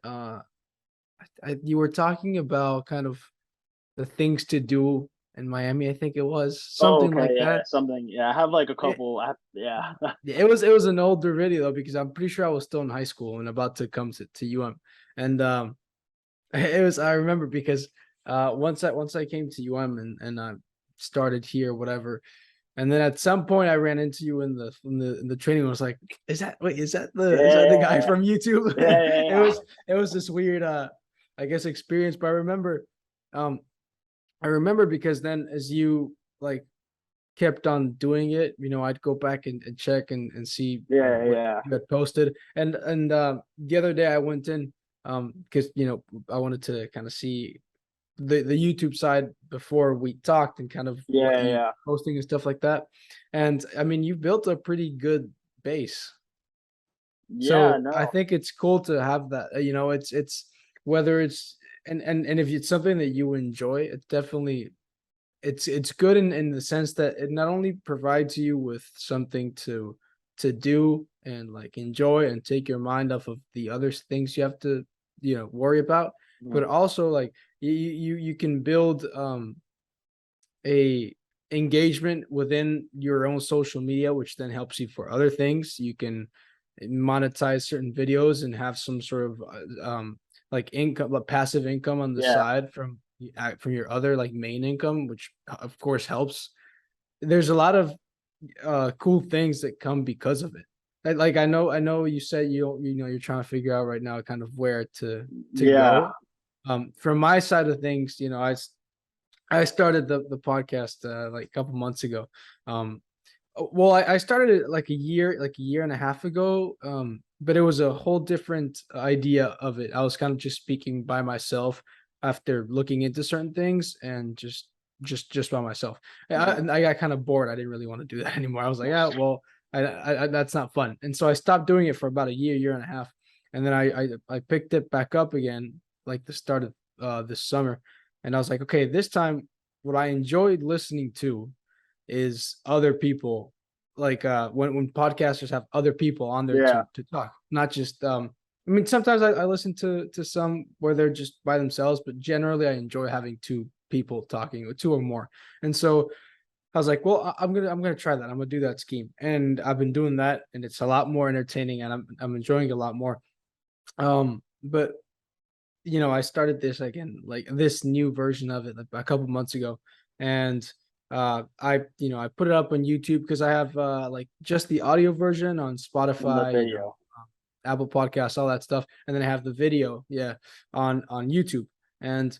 S1: you were talking about kind of the things to do in Miami. I think it was
S2: Oh,
S1: something
S2: okay.
S1: like
S2: Yeah.
S1: that.
S2: Something. Yeah. I have like a
S1: It,
S2: couple. Yeah.
S1: yeah, it was an older video though because I'm pretty sure I was still in high school and about to come to and it was I remember because once I came to and I started here whatever. And then at some point I ran into you in the training. I was like, is that the guy
S2: Yeah.
S1: from YouTube?
S2: Yeah. Yeah.
S1: it
S2: Yeah.
S1: was it was this weird I guess experience. But um I remember because then as you like kept on doing it, I'd go back and check and see
S2: Yeah.
S1: what
S2: Yeah.
S1: you had posted. And the other day I went in because I wanted to kind of see the YouTube side before we talked and kind of what
S2: Yeah.
S1: you
S2: Yeah.
S1: posting and stuff like that. And I mean, you've built a pretty good base.
S2: Yeah.
S1: So I
S2: No.
S1: think it's cool to have that. It's whether it's and if it's something that you enjoy, it's definitely it's good in the sense that it not only provides you with something to do and like enjoy and take your mind off of the other things you have to worry about, but
S2: Mhm.
S1: also like you can build a engagement within your own social media, which then helps you for other things. You can monetize certain videos and have some sort of like income, like passive income on the
S2: Yeah.
S1: side from your other like main income, which of course helps. There's a lot of cool things that come because of it. Like I know you said you're trying to figure out right now kind of where to
S2: Yeah.
S1: go. From my side of things, I started the podcast like a couple months ago. Well, I started it like a year and a half ago. But it was a whole different idea of it. I was kind of just speaking by myself after looking into certain things and just just by myself. I got kind of bored. I didn't really want to do that anymore. I was like, yeah, well, I that's not fun. And so I stopped doing it for about a year and a half. And then I picked it back up again, like the start of this summer. And I was like, okay, this time what I enjoyed listening to is other people, like when podcasters have other people on there
S2: Yeah.
S1: to talk, not just I mean, sometimes I listen to some where they're just by themselves, but generally I enjoy having two people talking, or two or more. And so I was like, well, I'm gonna try that. I'm gonna do that scheme, and I've been doing that, and it's a lot more entertaining, and I'm enjoying it a lot more. But I started this again, like this new version of it, like a couple months ago, and I put it up on YouTube because I have like just the audio version on
S2: In the
S1: Spotify,
S2: video.
S1: Apple Podcasts, all that stuff, and then I have the video, yeah, on YouTube. And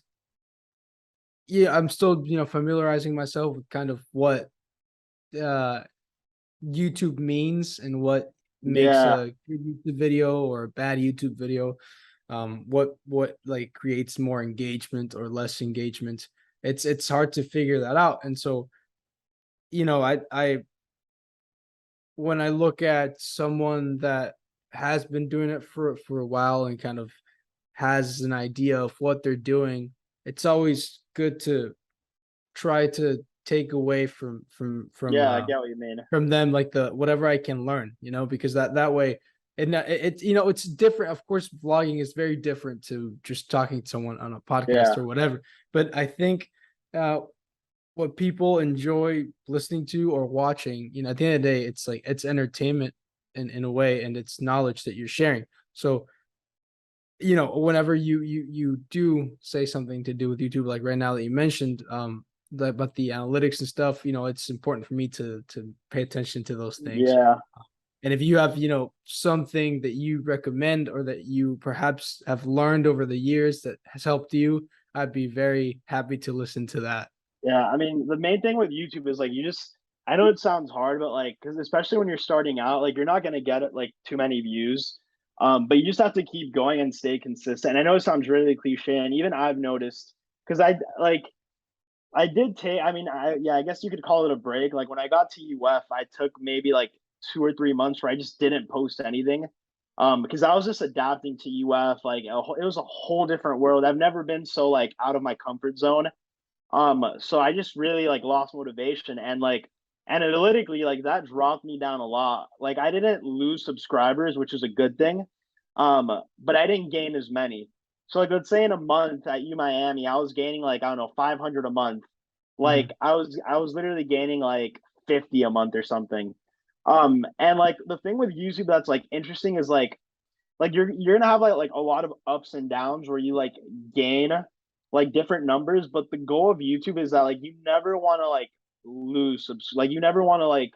S1: yeah, I'm still familiarizing myself with kind of what uh YouTube means and what makes
S2: Yeah.
S1: a good YouTube video or a bad YouTube video. What like creates more engagement or less engagement. It's hard to figure that out. And so, I when I look at someone that has been doing it for a while and kind of has an idea of what they're doing, it's always good to try to take away
S2: Yeah, I get what you mean.
S1: from them, like the whatever I can learn, because that way it's different. Of course, vlogging is very different to just talking to someone on a podcast
S2: Yeah.
S1: or whatever. But I think uh what people enjoy listening to or watching, at the end of the day, it's like it's entertainment in a way, and it's knowledge that you're sharing. So, whenever you do say something to do with YouTube, like right now that you mentioned, about the analytics and stuff, it's important for me to pay attention to those things.
S2: Yeah.
S1: And if you have, something that you recommend or that you perhaps have learned over the years that has helped you, I'd be very happy to listen to that.
S2: Yeah, I mean, the main thing with YouTube is like you just I know it sounds hard, but like because especially when you're starting out, like you're not gonna get it like too many views. But you just have to keep going and stay consistent. And I know it sounds really cliche, and even I've noticed because I did take I mean, I guess you could call it a break. Like when I got to UF, I took maybe like 2 or 3 months where I just didn't post anything. Because I was just adapting to UF, like it was a whole different world. I've never been so like out of my comfort zone. So I just really like lost motivation and like analytically, like that dropped me down a lot. Like I didn't lose subscribers, which is a good thing. But I didn't gain as many. So like let's say in a month at U Miami, I was gaining like I don't know 500 a month. Like
S1: Mhm.
S2: I was literally gaining like 50 a month or something. And like the thing with YouTube that's like interesting is like you're gonna have like a lot of ups and downs where you like gain like different numbers, but the goal of YouTube is that like you never want to like lose like you never want to like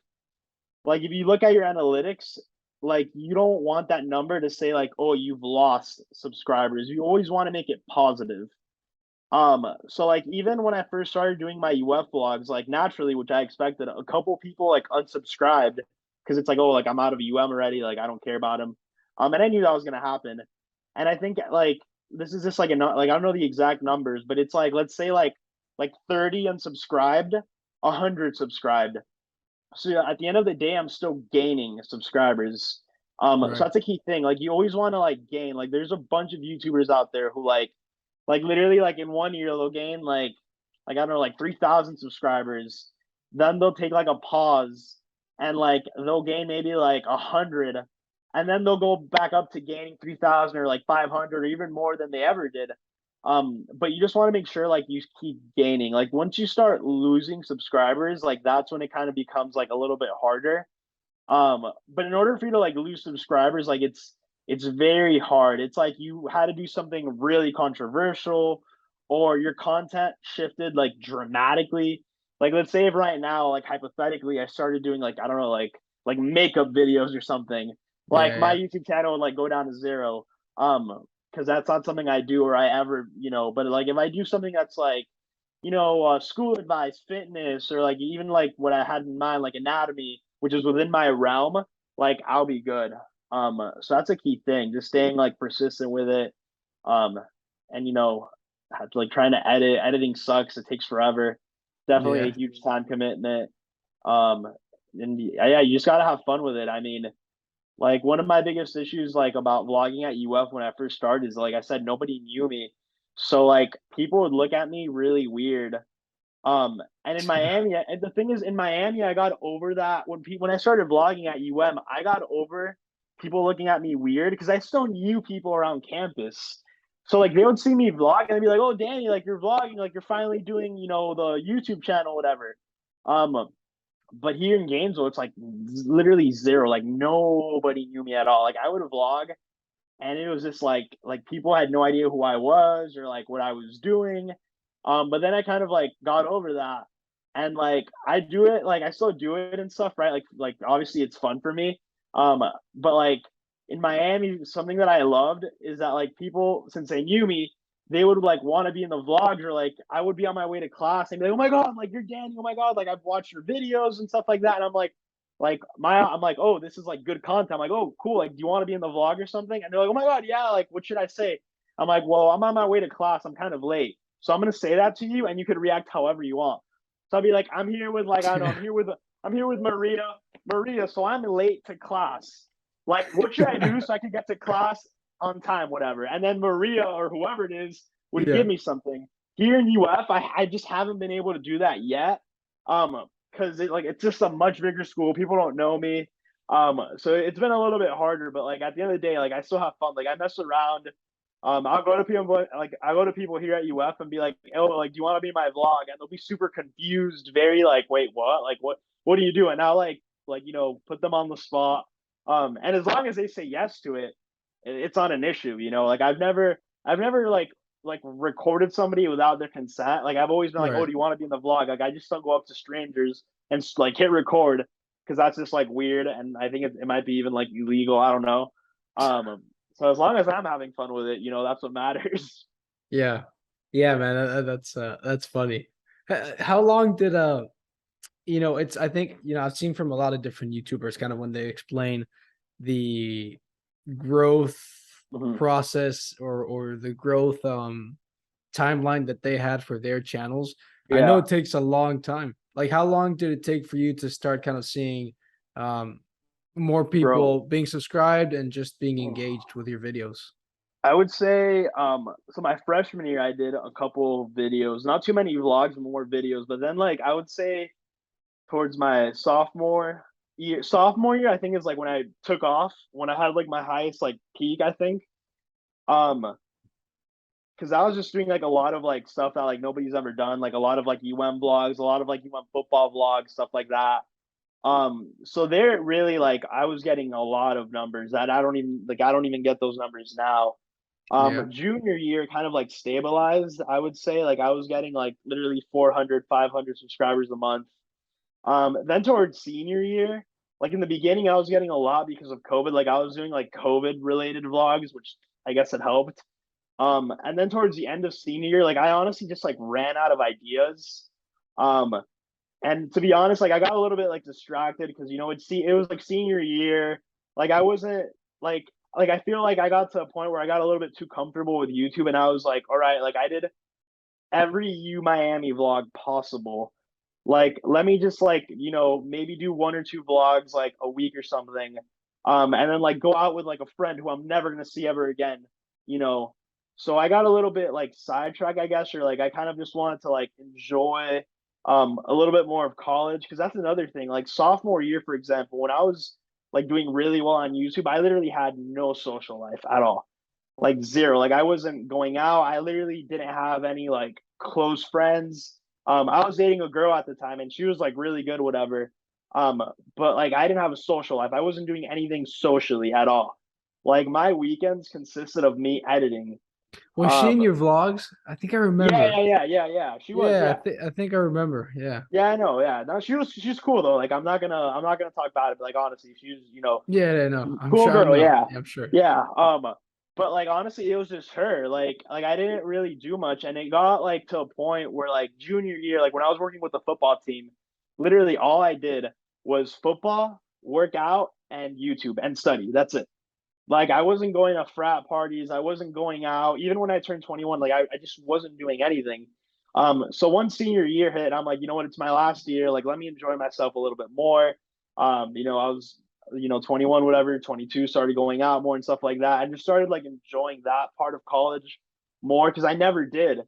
S2: if you look at your analytics, like you don't want that number to say like, oh, you've lost subscribers. You always want to make it positive. So like even when I first started doing my UF vlogs, like naturally, which I expected, a couple people like unsubscribed because it's like, oh, like I'm out of UM already, like I don't care about them. And I knew that was gonna happen. And I think like this is just like like I don't know the exact numbers, but it's like let's say like 30 unsubscribed, 100 subscribed. So yeah, at the end of the day, I'm still gaining subscribers. So
S1: Right.
S2: that's a key thing. Like you always want to like gain. Like there's a bunch of YouTubers out there who like literally like in 1 year they'll gain like I don't know like 3,000 subscribers. Then they'll take like a pause and like they'll gain maybe like 100, and then they'll go back up to gaining 3,000 or like 500 or even more than they ever did. But you just want to make sure like you keep gaining. Like once you start losing subscribers, like that's when it kind of becomes like a little bit harder. But in order for you to like lose subscribers, like it's very hard. It's like you had to do something really controversial or your content shifted like dramatically. Like let's say if right now, like hypothetically, I started doing like I don't know, like makeup videos or something, like
S1: Yeah,
S2: my
S1: yeah.
S2: YouTube channel would like go down to zero. Because that's not something I do or I ever, but like if I do something that's like, school advice, fitness, or like even like what I had in mind, like anatomy, which is within my realm, like I'll be good. So that's a key thing, just staying like persistent with it. Um, and have to like trying to editing sucks. It takes forever. definitely a
S1: Yeah.
S2: huge time commitment. Um, and yeah, you just gotta have fun with it. I mean, like one of my biggest issues like about vlogging at UF when I first started is like I said, nobody knew me. So like people would look at me really weird. And in Miami, and the thing is, in Miami, I got over that when I started vlogging at I got over people looking at me weird because I still knew people around campus. So like they would see me vlog and they'd be like, "Oh, Danny, like you're vlogging, like you're finally doing, the YouTube channel, whatever." Um, but here in Gainesville, it's like literally zero. Like nobody knew me at all. Like I would vlog, and it was just like people had no idea who I was or like what I was doing. But then I kind of like got over that, and like I do it, like I still do it and stuff, right? Like obviously it's fun for me. But like in Miami, something that I loved is that like people, since they knew me, they would like want to be in the vlogs, or like I would be on my way to class and be like, "Oh my god, like you're Danny! Oh my god, like I've watched your videos and stuff like that." And I'm like, "Oh, this is like good content." I'm like, "Oh, cool. Like, do you want to be in the vlog or something?" And they're like, "Oh my god, yeah. Like, what should I say?" I'm like, "Well, I'm on my way to class. I'm kind of late, so I'm gonna say that to you, and you could react however you want." So I'll be like, "I'm here with like I don't know. I'm here with Maria. Maria. So I'm late to class. Like, what should I do so I can get to class on time, whatever?" And then Maria or whoever it is would
S1: Yeah.
S2: give me something. Here in UF, I just haven't been able to do that yet. Because it's just a much bigger school. People don't know me. So it's been a little bit harder, but like at the end of the day, like I still have fun. Like I mess around. I'll go to people like I go to people here at UF and be like, "Oh, like, do you want to be my vlog?" And they'll be super confused, very like, "Wait, what? Like, what do you do?" And I'll like put them on the spot. And as long as they say yes to it, it's not an issue. Like I've never like recorded somebody without their consent. Like I've always been like, "Oh,
S1: Right.
S2: do you want to be in the vlog?" Like I just don't go up to strangers and like hit record because that's just like weird, and I think it might be even like illegal. I don't know. Um, so as long as I'm having fun with it, that's what matters.
S1: Yeah. Yeah, man. That's funny. How long did it's I think, I've seen from a lot of different YouTubers kind of when they explain the growth
S2: Mhm.
S1: process or the growth timeline that they had for their channels. I know
S2: Yeah,
S1: it takes a long time. Like how long did it take for you to start kind of seeing um more
S2: bro.
S1: people being subscribed and just being engaged with your videos?
S2: I would say, so my freshman year, I did a couple videos, not too many vlogs, more videos. But then, like, I would say towards my sophomore year, I think is like when I took off, when I had like my highest like peak, I think. Um, because I was just doing like a lot of like stuff that like nobody's ever done, like a lot of like vlogs, a lot of like football vlogs, stuff like that. So there really like I was getting a lot of numbers that I don't even get those numbers now.
S1: Yeah.
S2: Junior year kind of like stabilized, I would say. Like I was getting like literally 400, 500 subscribers a month. Then towards senior year, like in the beginning, I was getting a lot because of COVID. Like I was doing like COVID related vlogs, which I guess it helped. And then towards the end of senior year, like I honestly just like ran out of ideas. Um, and to be honest, like I got a little bit like distracted because it was like senior year. Like I wasn't like I feel like I got to a point where I got a little bit too comfortable with YouTube, and I was like, all right, like I did every U Miami vlog possible. Like let me just like maybe do one or two vlogs like a week or something. And then like go out with like a friend who I'm never gonna see ever again. You know, so I got a little bit like sidetracked, I guess, or like I kind of just wanted to like enjoy a little bit more of college, because that's another thing. Like sophomore year, for example, when I was like doing really well on YouTube, I literally had no social life at all, like zero. Like I wasn't going out. I literally didn't have any like close friends. I was dating a girl at the time, and she was like really good, whatever. Um, but like I didn't have a social life. I wasn't doing anything socially at all. Like my weekends consisted of me editing.
S1: Was she in
S2: Um,
S1: your vlogs? I think I
S2: yeah,
S1: remember.
S2: yeah, yeah, yeah, yeah. She was,
S1: Yeah,
S2: yeah.
S1: I think I remember. Yeah.
S2: Yeah, I know. Yeah, no, she's cool though. Like I'm not gonna talk about it. But like honestly, she's
S1: Yeah, yeah, no. I'm
S2: cool
S1: sure I
S2: girl.
S1: know.
S2: Yeah,
S1: Yeah, I'm sure.
S2: yeah. But like honestly, it was just her. Like I didn't really do much, and it got like to a point where like junior year, like when I was working with the football team, literally all I did was football, work out, and YouTube and study. That's it. Like I wasn't going to frat parties. I wasn't going out. Even when I turned 21, like I just wasn't doing anything. So once senior year hit, I'm like, you know what, it's my last year. Like, let me enjoy myself a little bit more. I was, 21, whatever, 22, started going out more and stuff like that. I just started like enjoying that part of college more because I never did.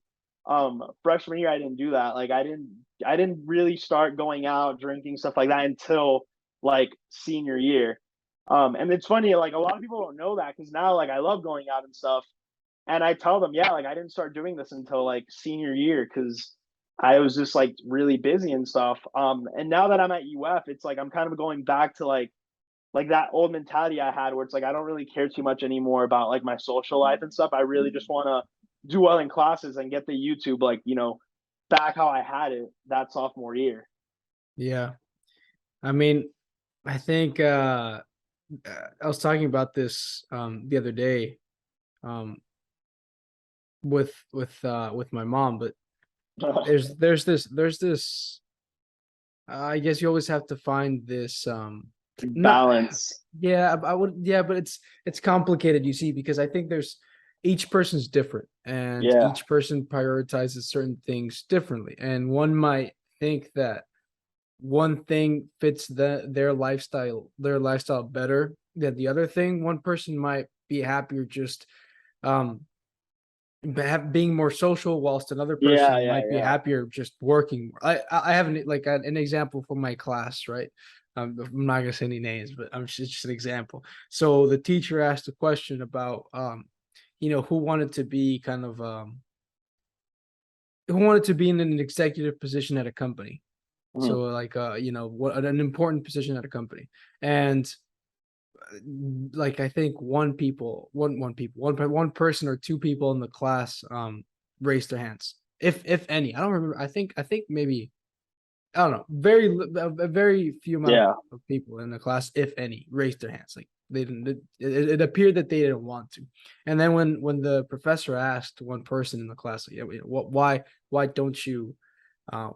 S2: Freshman year, I didn't do that. Like, I didn't really start going out, drinking, stuff like that until like senior year. And it's funny, like a lot of people don't know that because now, like, I love going out and stuff. And I tell them, yeah, like I didn't start doing this until like senior year because I was just like really busy and stuff. And now that I'm at UF, it's like I'm kind of going back to like that old mentality I had where it's like I don't really care too much anymore about like my social life and stuff. I really just want to do well in classes and get the YouTube like, back how I had it that sophomore year.
S1: Yeah. I mean, I think I was talking about this the other day um with my mom, but there's this I guess you always have to find this not
S2: Balance.
S1: yeah, I would yeah, but it's complicated, you see, because I think there's each person's different and
S2: Yeah.
S1: each person prioritizes certain things differently. And one might think that one thing fits their lifestyle better than the other thing. One person might be happier just um being more social, whilst another
S2: Yeah,
S1: person
S2: yeah,
S1: might be
S2: yeah.
S1: happier just working more. I have an example from my class, right? I'm not gonna say any names, but it's just an example. So the teacher asked a question about who wanted to be who wanted to be in an executive position at a company.
S2: Mhm.
S1: So like what an important position at a company. And like I think one person or two people in the class raised their hands. If any. I don't remember. I think maybe I don't know. A very few amount
S2: Yeah.
S1: of people in the class, if any, raised their hands. Like they didn't it appeared that they didn't want to. And then when the professor asked one person in the class, like, why don't you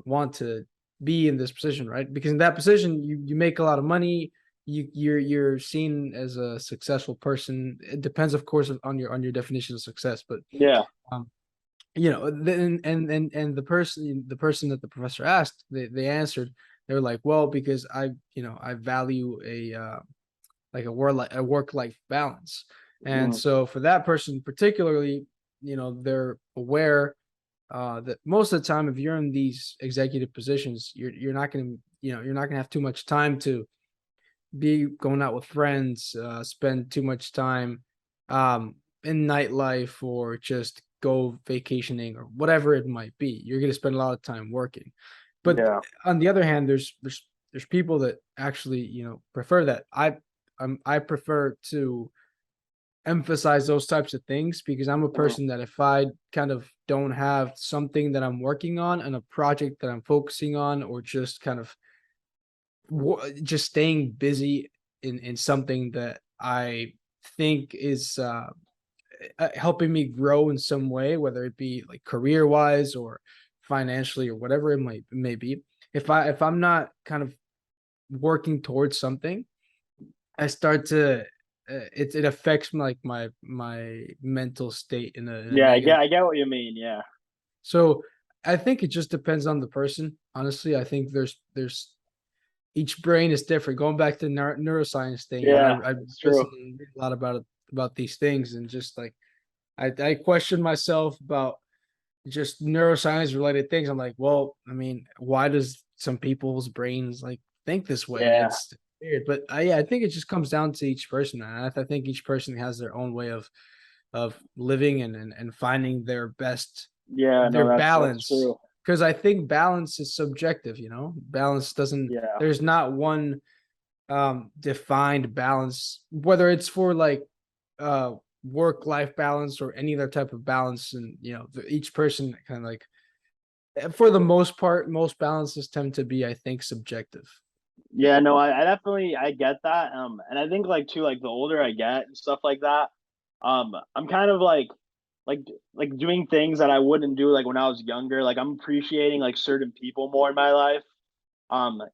S1: want to be in this position, right? Because in that position, you make a lot of money. You're seen as a successful person. It depends, of course, on your definition of success, but
S2: Yeah.
S1: um, then and the person that the professor asked, they answered. They were like, well, because I value a work life balance, and
S2: Mhm.
S1: so for that person particularly, they're aware that most of the time, if you're in these executive positions, you're not gonna have too much time to be going out with friends, spend too much time in nightlife, or just go vacationing or whatever it might be. You're gonna spend a lot of time working. But
S2: Yeah.
S1: on the other hand, there's people that actually prefer that. I prefer to emphasize those types of things because I'm a
S2: Mhm.
S1: person that if I kind of don't have something that I'm working on and a project that I'm focusing on, or just kind of just staying busy in something that I think is helping me grow in some way, whether it be like career wise or financially or whatever it may be. If I'm not kind of working towards something, I start to it affects my mental state in a
S2: Yeah,
S1: negative.
S2: I get what you mean. Yeah.
S1: So I think it just depends on the person. Honestly, I think there's each brain is different. Going back to neuroscience thing,
S2: Yeah,
S1: I
S2: it's
S1: listen
S2: true.
S1: and read a lot about it, about these things, and just like I question myself about just neuroscience related things. I'm like, well, I mean, why does some people's brains like think this way?
S2: Yeah.
S1: It's weird, but yeah, I think it just comes down to each person, and I think each person has their own way of living and finding
S2: Yeah,
S1: their
S2: no, that's
S1: balance.
S2: true.
S1: Because I think balance is subjective. Balance doesn't.
S2: Yeah.
S1: There's not one defined balance, whether it's for like work life balance or any other type of balance. And each person kind of like, for the most part, most balances tend to be, I think, subjective.
S2: Yeah, no, I definitely I get that. And I think like too, like the older I get and stuff like that, I'm kind of like like doing things that I wouldn't do like when I was younger. Like I'm appreciating like certain people more in my life.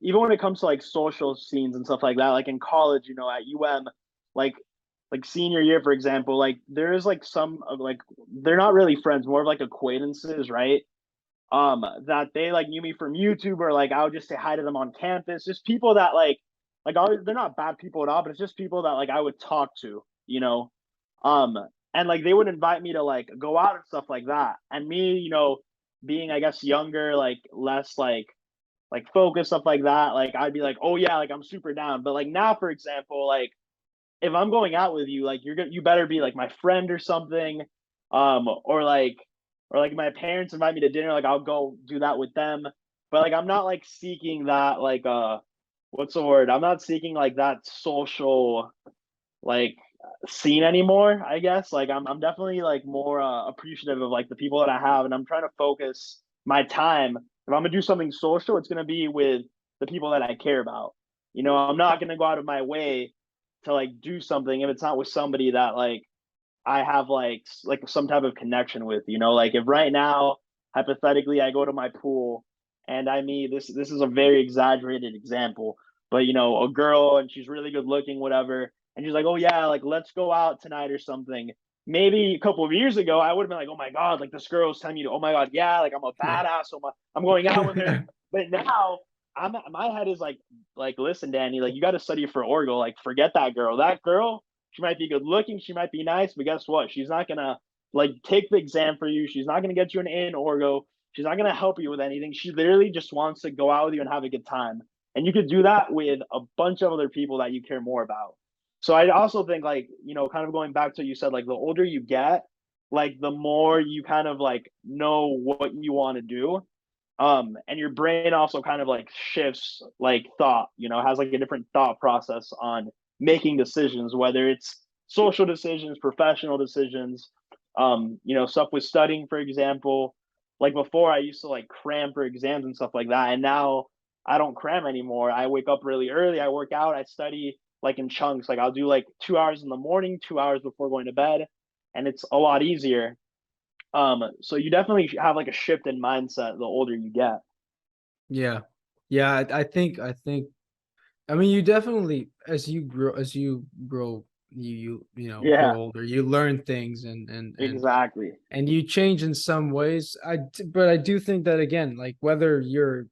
S2: Even when it comes to like social scenes and stuff like that, like in college, at UM, like like senior year, for example, like there is like some of like they're not really friends, more of like acquaintances, right? that they like knew me from YouTube, or like I would just say hi to them on campus. Just people that they're not bad people at all, but it's just people that like I would talk to, you know. Um, and like they would invite me to like go out and stuff like that. And me, being I guess younger, like less like focused, stuff like that, like I'd be like, oh yeah, like I'm super down. But like now, for example, like if I'm going out with you, like you better be like my friend or something, or like my parents invite me to dinner, like I'll go do that with them. But like I'm not like seeking that like what's the word? I'm not seeking like that social like scene anymore, I guess. Like I'm definitely like more appreciative of like the people that I have, and I'm trying to focus my time. If I'm gonna do something social, it's gonna be with the people that I care about. I'm not gonna go out of my way to like do something if it's not with somebody that like I have like some type of connection with. Like if right now, hypothetically, I go to my pool and I meet this is a very exaggerated example, but a girl, and she's really good looking, whatever, and she's like, oh yeah, like let's go out tonight or something. Maybe a couple of years ago, I would have been like, oh my god, like this girl's telling me, oh my god, yeah, like I'm a
S1: Yeah.
S2: badass, so I'm going out with her. But now my head is like listen, Danny, like you got to study for Orgo. Like forget that girl. That girl, she might be good looking, she might be nice, but guess what? She's not gonna like take the exam for you. She's not gonna get you an A in Orgo. She's not gonna help you with anything. She literally just wants to go out with you and have a good time. And you could do that with a bunch of other people that you care more about. So I also think like, kind of going back to what you said, like the older you get, like the more you kind of like know what you want to do. And your brain also kind of like shifts like thought, has like a different thought process on making decisions, whether it's social decisions, professional decisions, stuff with studying, for example. Like before I used to like cram for exams and stuff like that, and now I don't cram anymore. I wake up really early, I work out, I study like in chunks. Like I'll do like 2 hours in the morning, 2 hours before going to bed, and it's a lot easier. So you definitely have like a shift in mindset the older you get.
S1: Yeah. Yeah, I mean you definitely as you grow grow
S2: Yeah,
S1: older, you learn things
S2: exactly.
S1: and you change in some ways. But I do think that again, like whether you're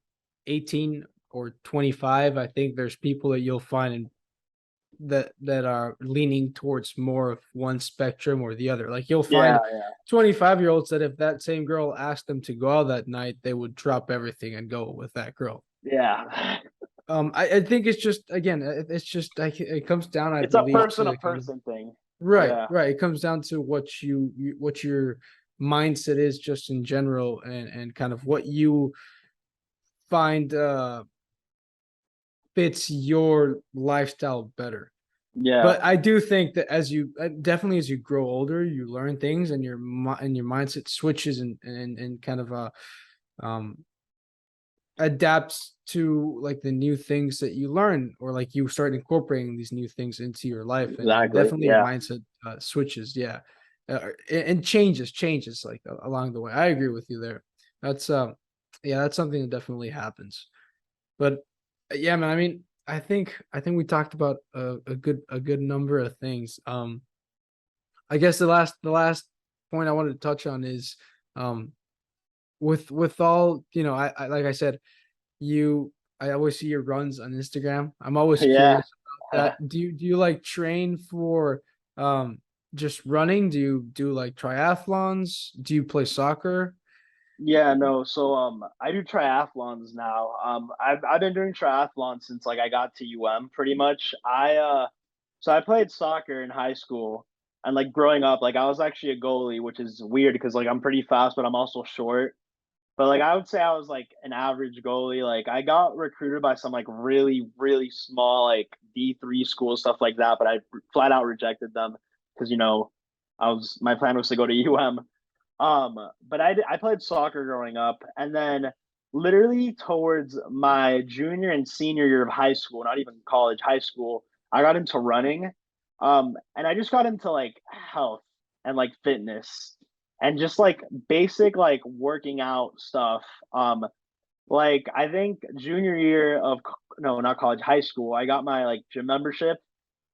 S1: 18 or 25, I think there's people that you'll find that are leaning towards more of one spectrum or the other. Like you'll
S2: Yeah,
S1: find 25-year-olds that if that same girl asked them to go out that night, they would drop everything and go with that girl.
S2: yeah.
S1: I think it's just again, it's just like it comes down, I
S2: It's a
S1: believe,
S2: person to
S1: to kind of
S2: person thing.
S1: right,
S2: Yeah,
S1: right. It comes down to what your mindset is just in general, and kind of what you find fits your lifestyle better.
S2: yeah,
S1: But I do think that as you definitely as you grow older, you learn things and your mindset switches and kind of um adapts to like the new things that you learn, or like you start incorporating these new things into your life, and
S2: exactly.
S1: definitely your
S2: Yeah,
S1: mindset switches, yeah, and changes like along the way. I agree with you there. That's yeah, that's something that definitely happens. But yeah, man, I mean, I think we talked about a good number of things. I guess the last point I wanted to touch on is um with all, I like I said, I always see your runs on Instagram. I'm always
S2: yeah.
S1: curious about that. Do you like train for just running? Do you do like triathlons? Do you play soccer?
S2: Yeah, no. So I do triathlons now. I've been doing triathlons since like I got to UM pretty much. I played soccer in high school, and like growing up, like I was actually a goalie, which is weird because like I'm pretty fast, but I'm also short. But like I would say I was like an average goalie. Like I got recruited by some like really, really small like D3 schools, stuff like that, but I flat out rejected them because my plan was to go to UM. But I played soccer growing up, and then literally towards my junior and senior year of high school, not even college, high school, I got into running. And I just got into like health and like fitness and just like basic like working out stuff. Like I think junior year of no, not college, high school, I got my like gym membership,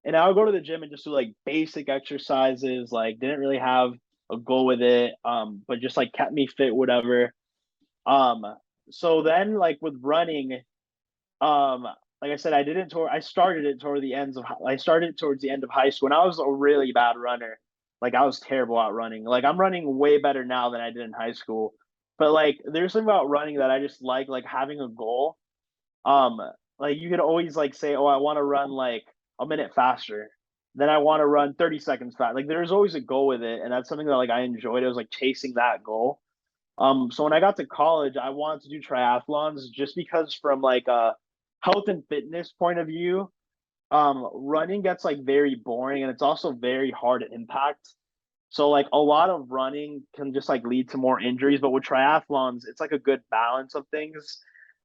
S2: and I would go to the gym and just do like basic exercises. Like didn't really have a goal with it, but just like kept me fit, whatever. Um, so then like with running, um, like I said, I started it toward the ends of I started towards the end of high school, and I was a really bad runner. Like I was terrible at running. Like I'm running way better now than I did in high school. But like there's something about running that I just like having a goal. Um, like you could always like say, "Oh, I want to run like a minute faster." Then I want to run 30 seconds fast. Like there's always a goal with it, and that's something that like I enjoyed. It was like chasing that goal. So when I got to college, I wanted to do triathlons just because from like a health and fitness point of view, running gets like very boring and it's also very hard to impact. So like a lot of running can just like lead to more injuries, but with triathlons, it's like a good balance of things.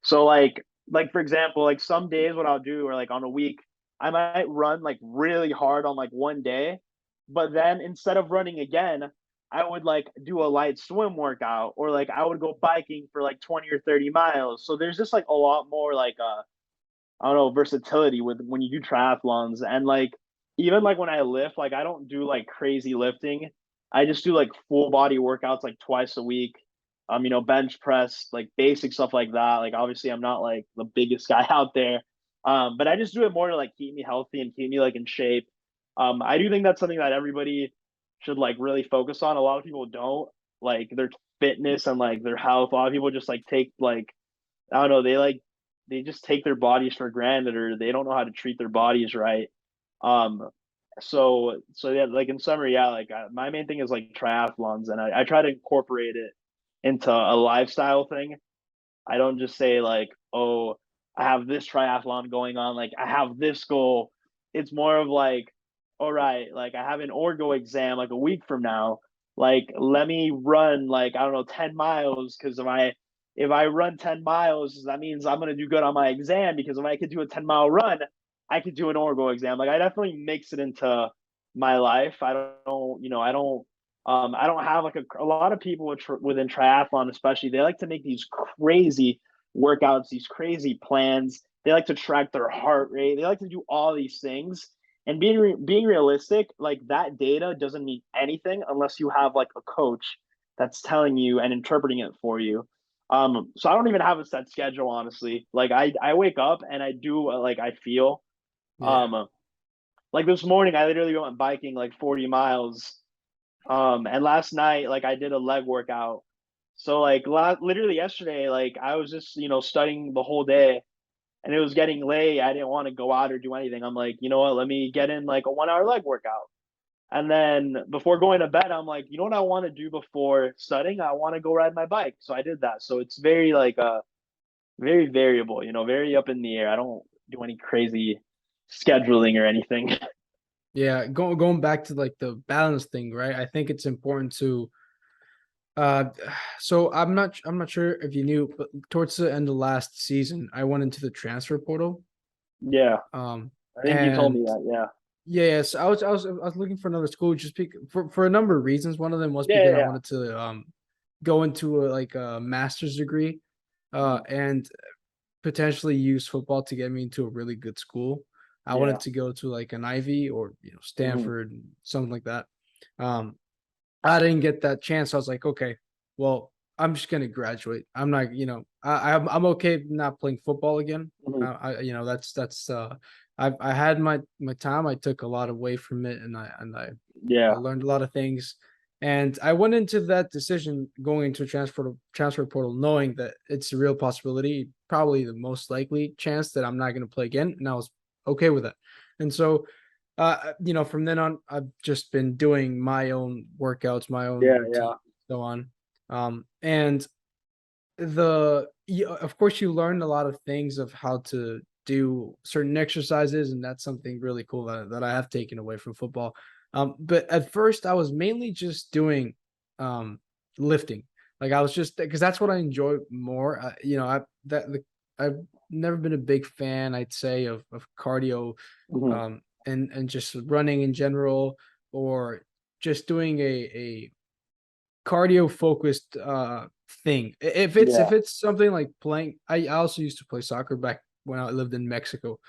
S2: So like for example, like some days what I'll do or like on a week, I might run like really hard on like one day, but then instead of running again, I would like do a light swim workout or like I would go biking for like 20 or 30 miles. So there's just like a lot more like I don't know, versatility with when you do triathlons. And like even like when I lift, like I don't do like crazy lifting. I just do like full body workouts like twice a week. Bench press, like basic stuff like that. Like obviously I'm not like the biggest guy out there. But I just do it more to like keep me healthy and keep me like in shape. I do think that's something that everybody should like really focus on. A lot of people don't like their fitness and like their health. A lot of people just like take like I don't know, they just take their bodies for granted or they don't know how to treat their bodies right. Um, so yeah, like in summary, yeah, like my main thing is like triathlons, and I try to incorporate it into a lifestyle thing. I don't just say like, oh, I have this triathlon going on, like I have this goal. It's more of like, all right, like I have an orgo exam like a week from now. Like let me run like I don't know 10 miles because if I run 10 miles, that means I'm gonna do good on my exam because if I could do a 10-mile run, I could do an orgo exam. Like I definitely mix it into my life. I don't have like a lot of people within triathlon, especially, they like to make these crazy workouts, these crazy plans. They like to track their heart rate. They like to do all these things. And being realistic, like that data doesn't mean anything unless you have like a coach that's telling you and interpreting it for you. So I don't even have a set schedule, honestly. Like I wake up and I do like I feel.
S1: Yeah.
S2: Um, like this morning, I literally went biking like 40 miles. And last night, like I did a leg workout. So like literally yesterday, like I was just studying the whole day, and it was getting late. I didn't want to go out or do anything. I'm like, you know what? Let me get in like a 1 hour leg workout. And then before going to bed, I'm like, you know what I want to do before studying? I want to go ride my bike. So I did that. So it's very like very variable, very up in the air. I don't do any crazy scheduling or anything.
S1: Yeah, going back to like the balance thing, right? I think it's important to uh so I'm not sure if you knew, but towards the end of last season, I went into the transfer portal.
S2: Yeah,
S1: Um
S2: I think you told
S1: and
S2: me that. Yeah.
S1: yeah, yeah, so I was looking for another school just for a number of reasons. One of them was
S2: Yeah,
S1: because
S2: yeah,
S1: I
S2: yeah.
S1: wanted to go into like a master's degree
S2: Mhm.
S1: and potentially use football to get me into a really good school. I wanted
S2: Yeah.
S1: to go to like an Ivy or
S2: Mhm.
S1: Stanford, something like that. Um, I didn't get that chance. I was like, okay, well, I'm just gonna graduate. I'm not, I'm okay not playing football again.
S2: Mhm.
S1: I had my time. I took a lot away from it, and I
S2: Yeah.
S1: learned a lot of things. And I went into that decision going into a transfer portal, knowing that it's a real possibility, probably the most likely chance that I'm not going to play again, and I was okay with that. And so from then on, I've just been doing my own workouts, my own
S2: Yeah,
S1: routine,
S2: yeah.
S1: so on. And of course, you learn a lot of things of how to do certain exercises, and that's something really cool that I have taken away from football. But at first, I was mainly just doing um, lifting. Like I was just because that's what I enjoy more. I've never been a big fan, I'd say, of cardio,
S2: Mhm.
S1: and just running in general, or just doing a cardio focused thing. If
S2: Yeah.
S1: it's something like playing, I also used to play soccer back when I lived in Mexico.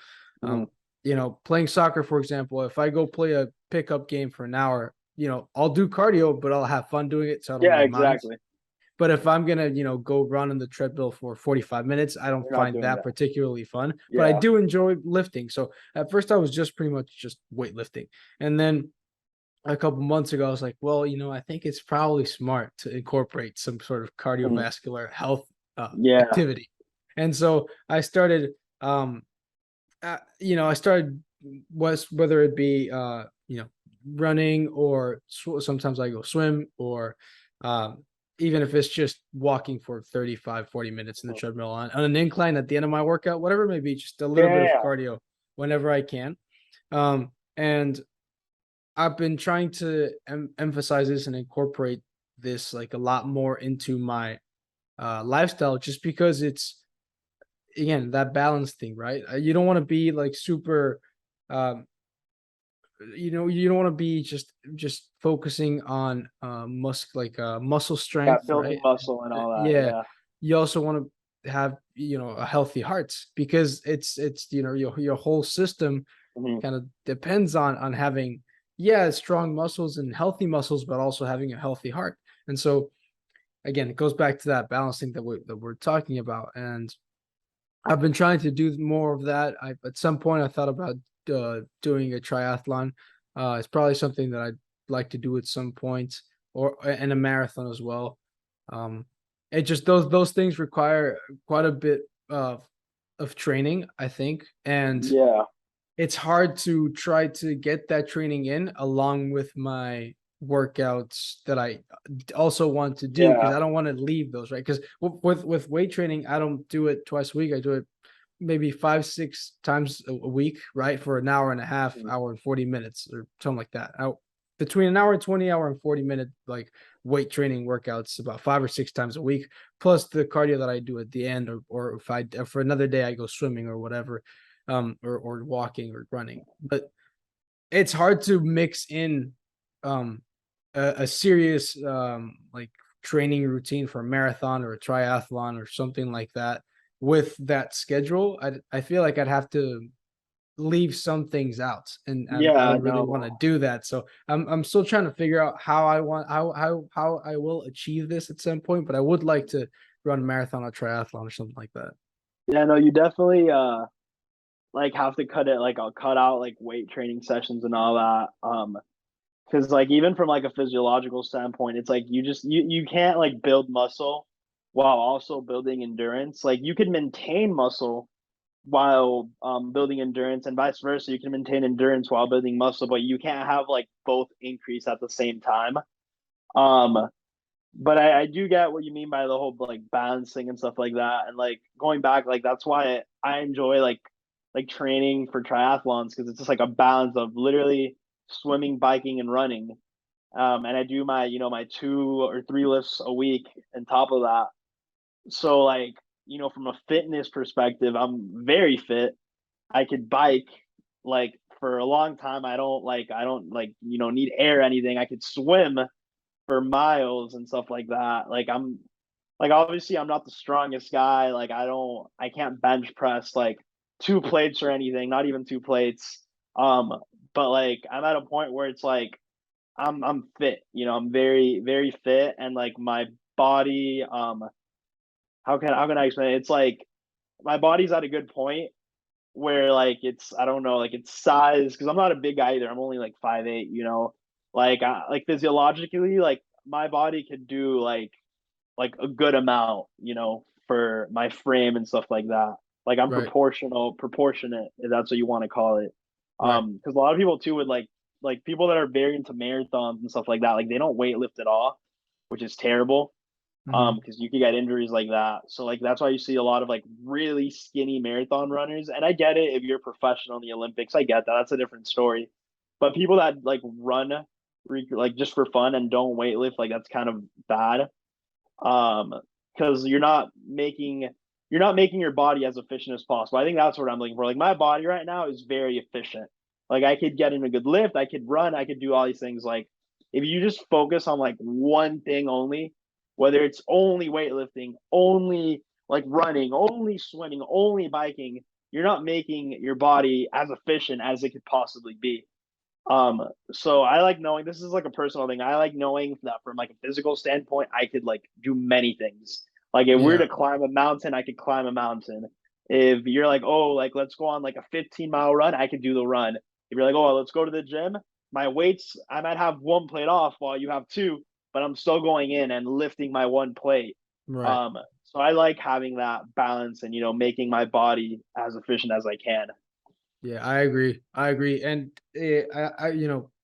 S2: Mhm.
S1: Um, playing soccer, for example, if I go play a pickup game for an hour, I'll do cardio, but I'll have fun doing it so I don't
S2: Yeah,
S1: need mines.
S2: exactly.
S1: But if I'm gonna, go run on the treadmill for 45 minutes, I don't
S2: You're not
S1: find
S2: doing
S1: that
S2: that.
S1: particularly fun. But I
S2: Yeah.
S1: do enjoy lifting. So at first I was just pretty much just weightlifting. And then a couple months ago, I was like, well, I think it's probably smart to incorporate some sort of
S2: Mhm.
S1: cardiovascular health
S2: Yeah.
S1: activity. And so I started, I started whether it be, running or sometimes I go swim or even if it's just walking for 35, 40 minutes in the
S2: Mhm.
S1: treadmill on an incline at the end of my workout, whatever it may be, just a little bit of
S2: Yeah.
S1: cardio whenever I can. And I've been trying to emphasize this and incorporate this like a lot more into my lifestyle, just because it's again that balance thing, right? You don't want to be like super, um, you don't want to be just focusing on muscle
S2: Yeah.
S1: strength,
S2: Building
S1: right?
S2: muscle and all that.
S1: Yeah,
S2: Yeah.
S1: you also want to have a healthy heart, because it's your whole system
S2: Mhm.
S1: kind of depends on having, yeah, strong muscles and healthy muscles, but also having a healthy heart. And so again, it goes back to that balancing that we're talking about. And I've been trying to do more of that. At some point I thought about doing a triathlon. It's probably something that I'd like to do at some point, or and a marathon as well. Um, it just those things require quite a bit of training, I think, and
S2: Yeah.
S1: it's hard to try to get that training in along with my workouts that I also want to do, because
S2: Yeah.
S1: I don't want to leave those, right? Because with weight training, I don't do it twice a week. I do it maybe 5, 6 times a week, right? For an hour and a half,
S2: Mhm.
S1: hour and 40 minutes or something like that. Between an hour and 20, hour and 40 minute like weight training workouts about 5 or 6 times a week, plus the cardio that I do at the end, or if I for another day I go swimming or whatever, or walking or running. But it's hard to mix in um a serious like training routine for a marathon or a triathlon or something like that with that schedule. I feel like I'd have to leave some things out, and I
S2: Yeah.
S1: don't really want to
S2: No.
S1: do that. So I'm still trying to figure out how I will achieve this at some point, but I would like to run a marathon or triathlon or something like that.
S2: Yeah. No. You definitely like have to cut it. Like I'll cut out like weight training sessions and all that. Because like even from like a physiological standpoint, it's like you can't like build muscle while also building endurance. Like you can maintain muscle while building endurance, and vice versa. You can maintain endurance while building muscle, but you can't have like both increase at the same time. Um, but I do get what you mean by the whole like balancing and stuff like that. And like going back, like that's why I enjoy like training for triathlons, because it's just like a balance of literally swimming, biking, and running. And I do my my 2 or 3 lifts a week on top of that. So like from a fitness perspective, I'm very fit. I could bike like for a long time. I don't need air or anything. I could swim for miles and stuff like that. Like I'm like obviously I'm not the strongest guy. Like I can't bench press like 2 plates or anything, not even 2 plates. But like I'm at a point where it's like I'm fit, I'm very, very fit, and like my body, how can I explain it? It's like my body's at a good point where like it's I don't know, like it's size, because I'm not a big guy either. I'm only like 5'8", like physiologically, like my body could do like a good amount, for my frame and stuff like that. Like I'm
S1: Right,
S2: proportionate, if that's what you want to call it.
S1: right.
S2: Because a lot of people too would like people that are very into marathons and stuff like that, like they don't weight lift at all, which is terrible.
S1: Hmm.
S2: Because you could get injuries like that. So like that's why you see a lot of like really skinny marathon runners. And I get it if you're a professional in the Olympics, I get that. That's a different story. But people that like run like just for fun and don't weight lift, like that's kind of bad. Um, because you're not making your body as efficient as possible. I think that's what I'm looking for. Like my body right now is very efficient. Like I could get in a good lift, I could run, I could do all these things. Like if you just focus on like one thing only, whether it's only weightlifting, only like running, only swimming, only biking, you're not making your body as efficient as it could possibly be. Um, so I like knowing this is like a personal thing. I like knowing that from like a physical standpoint, I could like do many things. Like if we were
S1: Yeah,
S2: to climb a mountain, I could climb a mountain. If you're like, oh, like let's go on like a 15-mile run, I could do the run. If you're like, oh, let's go to the gym, my weights, I might have one plate off while you have two, but I'm still going in and lifting my one plate.
S1: right.
S2: Um, so I like having that balance and making my body as efficient as I can.
S1: Yeah, I agree. I agree. And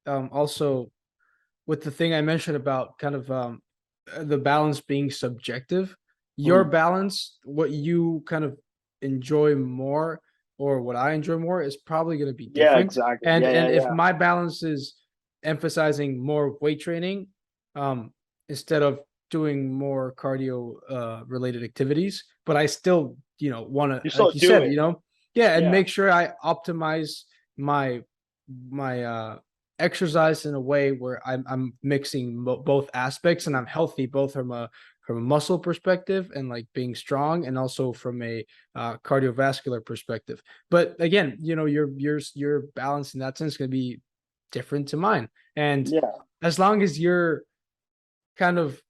S1: also with the thing I mentioned about kind of the balance being subjective, your
S2: Mhm.
S1: balance, what you kind of enjoy more or what I enjoy more is probably going to be
S2: Yeah,
S1: different.
S2: exactly.
S1: And
S2: Yeah, yeah,
S1: if
S2: yeah.
S1: my balance is emphasizing more weight training um instead of doing more cardio related activities, but I still, want to,
S2: You still
S1: like you
S2: do
S1: said,
S2: it.
S1: yeah, and
S2: Yeah.
S1: make sure I optimize my exercise in a way where I'm mixing both aspects and I'm healthy both from a muscle perspective and like being strong and also from a cardiovascular perspective. But again, your balance in that sense is going to be different to mine. And
S2: Yeah.
S1: as long as you're kind of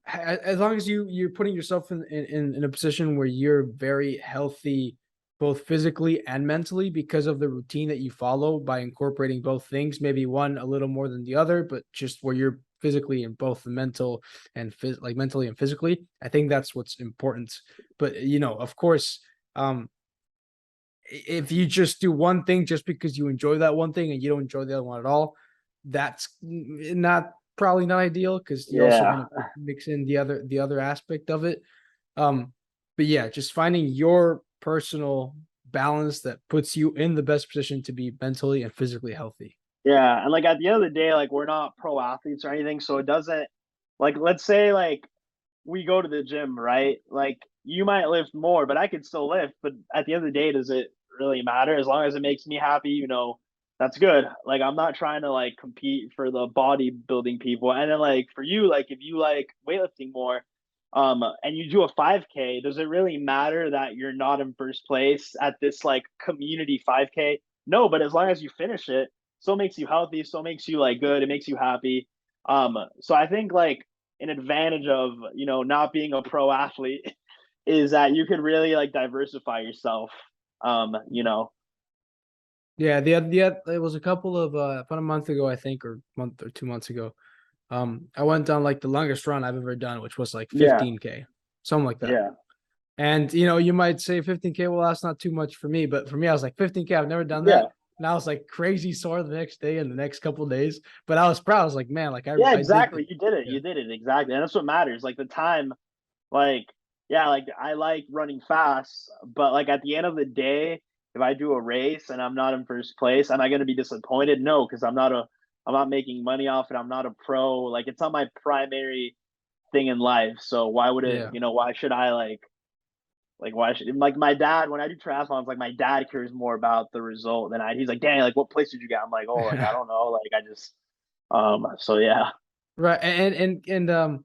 S1: as long as you're putting yourself in a position where you're very healthy both physically and mentally because of the routine that you follow by incorporating both things, maybe one a little more than the other, but just where you're physically and both the mental and like mentally and physically, I think that's what's important. But of course, um if you just do one thing just because you enjoy that one thing and you don't enjoy the other one at all, that's not probably not ideal because you also
S2: Yeah.
S1: want to mix in the other aspect of it. Um, but yeah, just finding your personal balance that puts you in the best position to be mentally and physically healthy.
S2: Yeah. And like at the end of the day, like we're not pro athletes or anything. So it doesn't like let's say like we go to the gym, right? Like you might lift more, but I could still lift. But at the end of the day, does it really matter? As long as it makes me happy, that's good. Like I'm not trying to like compete for the bodybuilding people. And then like for you, like if you like weightlifting more, and you do a 5K, does it really matter that you're not in first place at this like community 5K? No, but as long as you finish it, still makes you healthy, still makes you like good, it makes you happy. So I think like an advantage of not being a pro athlete is that you could really like diversify yourself. You know.
S1: Yeah, it was a couple of about a month ago, I think, or month or 2 months ago. I went on like the longest run I've ever done, which was like
S2: Yeah,
S1: 15K, something like that.
S2: yeah,
S1: And you might say 15K, well, that's not too much for me, but for me, I was like 15K, I've never done
S2: yeah,
S1: that. And I was like crazy sore the next day and the next couple of days. But I was proud. I was like, man, like
S2: yeah.
S1: I did it.
S2: Exactly. You did it.
S1: Yeah.
S2: You did it exactly, and that's what matters. Like the time. Like yeah, like I like running fast, but like at the end of the day, if I do a race and I'm not in first place, am I going to be disappointed? No, because I'm not making money off it. I'm not a pro. Like it's not my primary thing in life. So why would it?
S1: Yeah.
S2: Why should I like why should like my dad when I do triathlons, like my dad cares more about the result than I. He's like, dang, like what place did you get? I'm like, oh, like I don't know, like I just so yeah,
S1: Right. And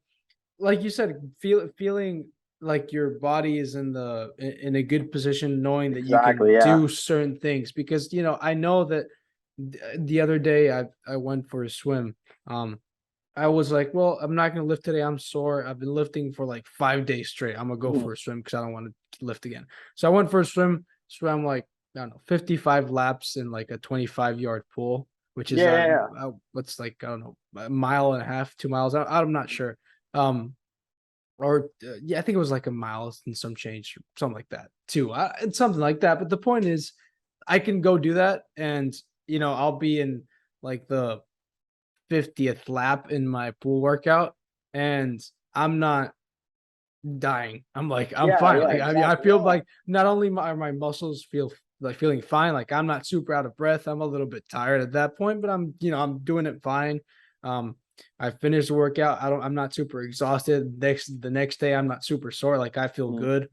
S1: like you said, feeling like your body is in a good position, knowing that you can
S2: exactly, yeah.
S1: do certain things. Because I know that the other day I went for a swim. I was like, well, I'm not gonna lift today. I'm sore. I've been lifting for like 5 days straight. I'm gonna go
S2: Mhm.
S1: for a swim because I don't want to lift again. So I went for a swim, swam like I don't know, 55 laps in like a 25-yard pool, which is
S2: Yeah, yeah, yeah.
S1: what's like I don't know, a mile and a half, 2 miles. I'm not sure. Um, or yeah, I think it was like a mile and some change, something like that too. It's something like that. But the point is, I can go do that, and I'll be in like the 50th lap in my pool workout, and I'm not dying. I'm like, I'm
S2: Yeah,
S1: fine.
S2: yeah,
S1: Like, I mean, I
S2: exactly.
S1: feel
S2: Yeah.
S1: like not only my muscles feel like feeling fine, like I'm not super out of breath. I'm a little bit tired at that point, but I'm doing it fine. Um, I finished the workout. I'm not super exhausted. The next day, I'm not super sore. Like I feel
S2: Mhm.
S1: good.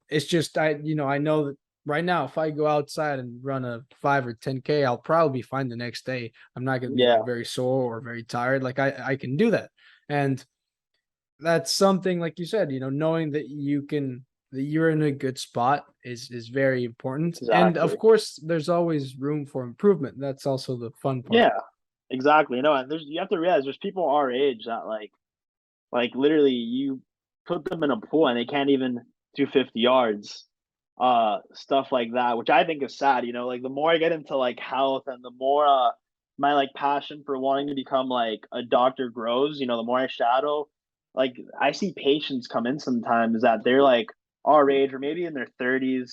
S1: It's just I know that right now, if I go outside and run a 5 or 10K, I'll probably be fine the next day. I'm not gonna be like
S2: Yeah.
S1: very sore or very tired. Like I can do that. And that's something like you said, knowing that you can that you're in a good spot is very important. And
S2: Exactly.
S1: of course, there's always room for improvement. That's also the fun part.
S2: Yeah, exactly. No, and there's you have to realize there's people our age that like literally you put them in a pool and they can't even do 50 yards, stuff like that, which I think is sad. Like the more I get into like health and the more my like passion for wanting to become like a doctor grows, the more I shadow, like I see patients come in sometimes that they're like our age or maybe in their 30s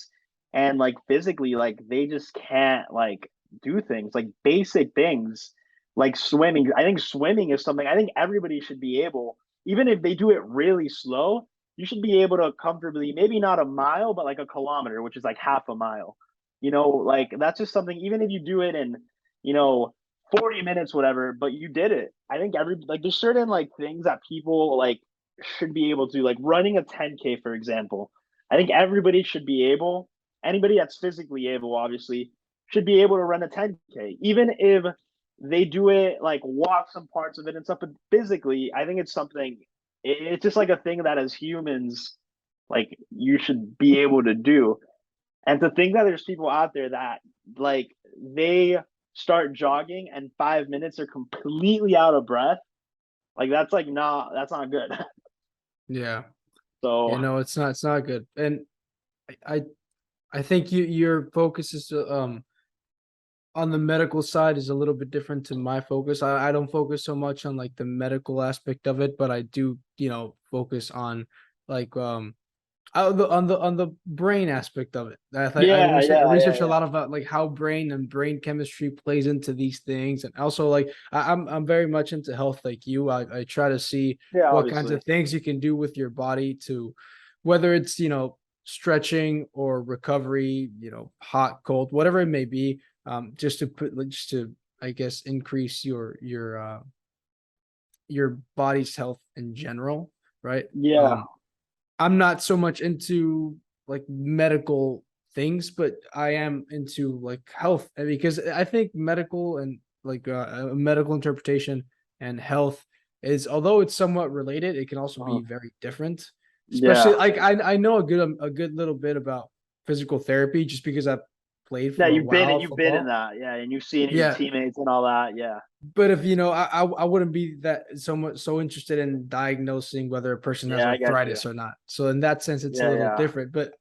S2: and like physically like they just can't like do things like basic things like swimming. I think swimming is something I think everybody should be able, even if they do it really slow, you should be able to comfortably, maybe not a mile, but like a kilometer, which is like half a mile. Like that's just something, even if you do it in, you know, 40 minutes, whatever, but you did it. I think like there's certain like things that people like should be able to, like running a 10K, for example. I think everybody should be able, anybody that's physically able, obviously, should be able to run a 10K, even if they do it like walk some parts of it and stuff, but physically, I think it's something. It's just like a thing that as humans, like you should be able to do. And to think that there's people out there that like they start jogging and 5 minutes are completely out of breath, like that's not good.
S1: Yeah.
S2: So
S1: It's not good. And I I think your focus is on the medical side is a little bit different to my focus. I don't focus so much on like the medical aspect of it, but I do, focus on like on the brain aspect of it.
S2: yeah,
S1: I
S2: yeah, yeah,
S1: research a
S2: yeah.
S1: lot about like how brain and brain chemistry plays into these things, and also like I'm very much into health like you. I try to see
S2: Yeah,
S1: what kinds
S2: obviously.
S1: of things you can do with your body to, whether it's stretching or recovery, hot, cold, whatever it may be, just to put like, just to I guess increase your body's health in general, right?
S2: Yeah.
S1: I'm not so much into like medical things, but I am into like health because I think medical and like medical interpretation and health is, although it's somewhat related, it can also
S2: Uh-huh.
S1: be very different. Especially
S2: Yeah.
S1: like I know a good little bit about physical therapy just because I played
S2: Yeah,
S1: for a
S2: and
S1: while
S2: you've been in
S1: football.
S2: that. Yeah, and you've seen your
S1: Yeah,
S2: teammates and all that. Yeah.
S1: but if I wouldn't be that so interested in diagnosing whether a person has
S2: Yeah, I get you.
S1: arthritis or not. So in that sense, it's a
S2: Yeah,
S1: little
S2: yeah.
S1: different. But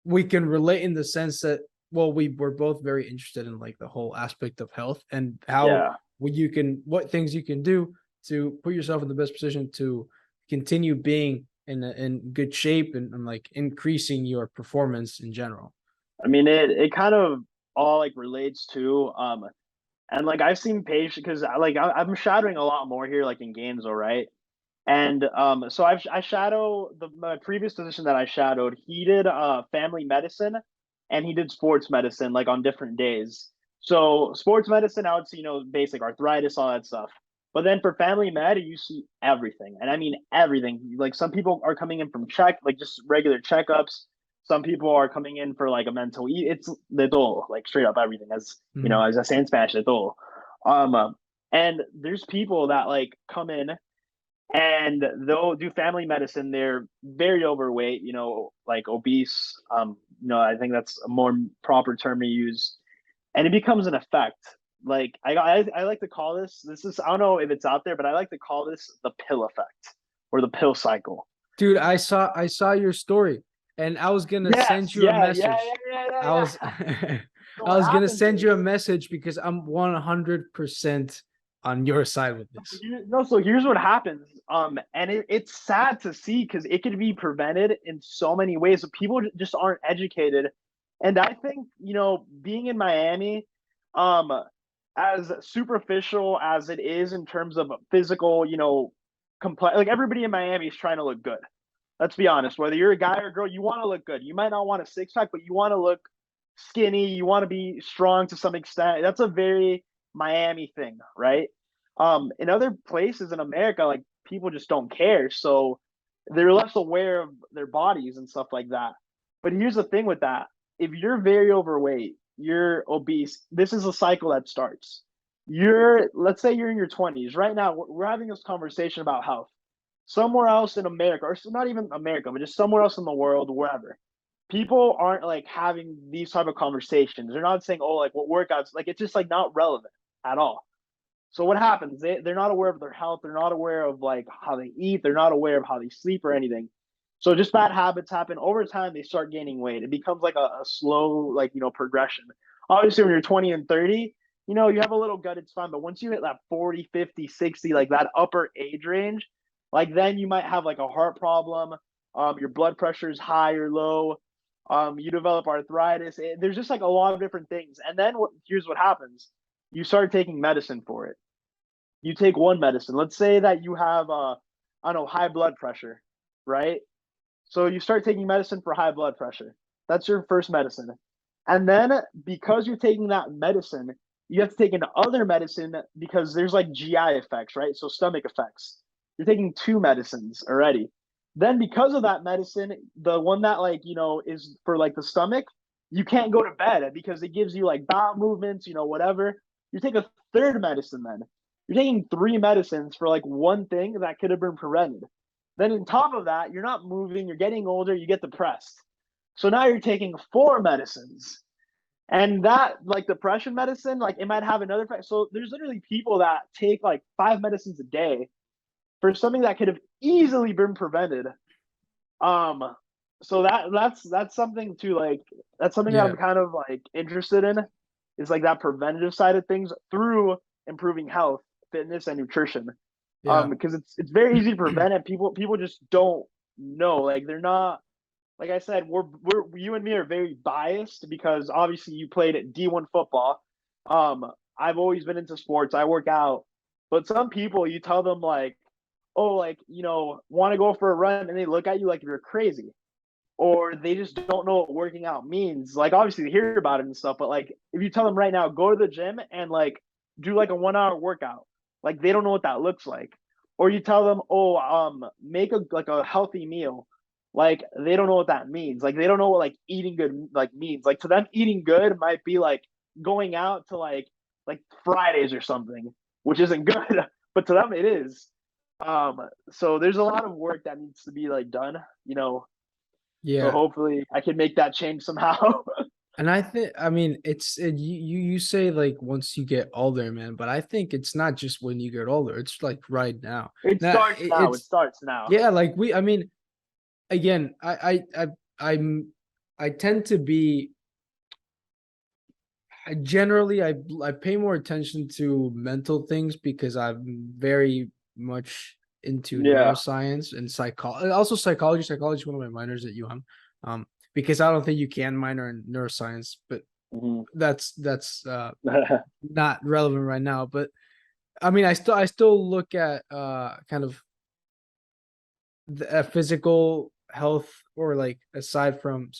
S1: we can relate in the sense that, well, we were both very interested in like the whole aspect of health and how
S2: Yeah.
S1: what things you can do to put yourself in the best position to continue being in good shape and like increasing your performance in general.
S2: I mean, it kind of all like relates to and like I've seen patients because I'm shadowing a lot more here, like in Gainesville, right? And so I shadow my previous physician that I shadowed. He did family medicine, and he did sports medicine like on different days. So sports medicine, I would see basic arthritis, all that stuff. But then for family med, you see everything, and I mean everything. Like some people are coming in from like just regular checkups. Some people are coming in for like a mental. It's de todo, like straight up everything. As you know,
S1: Mhm.
S2: as I say in Spanish, de todo. And there's people that like come in and they'll do family medicine. They're very overweight, like obese. I think that's a more proper term to use, and it becomes an effect. Like I like to call this is, I don't know if it's out there, but I like to call this the pill effect or the pill cycle.
S1: Dude, I saw your story and I was gonna
S2: Yes,
S1: send you a
S2: yeah, yeah,
S1: message.
S2: yeah, yeah,
S1: I
S2: yeah,
S1: was
S2: yeah. So
S1: I
S2: what
S1: was gonna
S2: happens
S1: send you a
S2: is
S1: message because I'm 100% on your side with this.
S2: no, so here's what happens. And it's sad to see because it could be prevented in so many ways, but people just aren't educated. And I think, being in Miami, um, as superficial as it is in terms of physical, like everybody in Miami is trying to look good. Let's be honest. Whether you're a guy or a girl, you want to look good. You might not want a six pack, but you want to look skinny. You want to be strong to some extent. That's a very Miami thing, right? In other places in America, like people just don't care, so they're less aware of their bodies and stuff like that. But here's the thing with that: if you're very overweight, you're obese. This is a cycle that starts. Let's say you're in your 20s right now. We're having this conversation about health. somewhere else in America, or not even America, but just somewhere else in the world, wherever, people aren't like having these type of conversations. They're not saying, oh, like what workouts, like it's just like not relevant at all. So what happens? They're not aware of their health. They're not aware of like how they eat. They're not aware of how they sleep or anything. So just bad habits happen over time. They start gaining weight. It becomes like a slow, like, progression. Obviously, when you're 20 and 30, you have a little gut, it's fine. But once you hit that 40, 50, 60, like that upper age range, like then you might have like a heart problem. Your blood pressure is high or low. You develop arthritis. There's just like a lot of different things. And then here's what happens. You start taking medicine for it. You take one medicine. Let's say that you have I don't know, high blood pressure, right? So you start taking medicine for high blood pressure. That's your first medicine. And then because you're taking that medicine, you have to take another other medicine because there's like GI effects, right? So stomach effects. You're taking two medicines already. Then because of that medicine, the one that like, is for like the stomach, you can't go to bed because it gives you like bowel movements, whatever. You take a third medicine then. You're taking three medicines for like one thing that could have been prevented. Then on top of that, you're not moving, you're getting older, you get depressed. So now you're taking four medicines. And that like depression medicine, like it might have another effect. So there's literally people that take like five medicines a day for something that could have easily been prevented. Um, so that's something to like that's something that
S1: Yeah.
S2: I'm kind of like interested in is like that preventative side of things through improving health, fitness, and nutrition.
S1: Yeah.
S2: Because it's very easy to prevent it. People just don't know. Like they're not like I said, we're you and me are very biased because obviously you played at D1 football. I've always been into sports. I work out, but some people you tell them like, oh, like want to go for a run, and they look at you like you're crazy, or they just don't know what working out means. Like obviously they hear about it and stuff, but like if you tell them right now, go to the gym and like do like a 1 hour workout, like they don't know what that looks like. Or you tell them, oh, make a healthy meal. Like they don't know what that means. Like they don't know what like eating good like means. Like to them, eating good might be like going out to like Fridays or something, which isn't good, but to them it is. So there's a lot of work that needs to be like done, so
S1: Yeah.
S2: hopefully I can make that change somehow.
S1: And I think, I mean, you say like once you get older, man, but I think it's not just when you get older. It's like right now.
S2: It
S1: Now
S2: starts now. It
S1: it's
S2: starts now.
S1: yeah, like I mean, again, I tend to be I pay more attention to mental things because I'm very much into
S2: Yeah.
S1: neuroscience and psychology. Also psychology. Psychology is one of my minors at UM. Because I don't think you can minor in neuroscience, but
S2: Mhm.
S1: that's not relevant right now. But I mean, I still look at kind of the physical health, or like aside from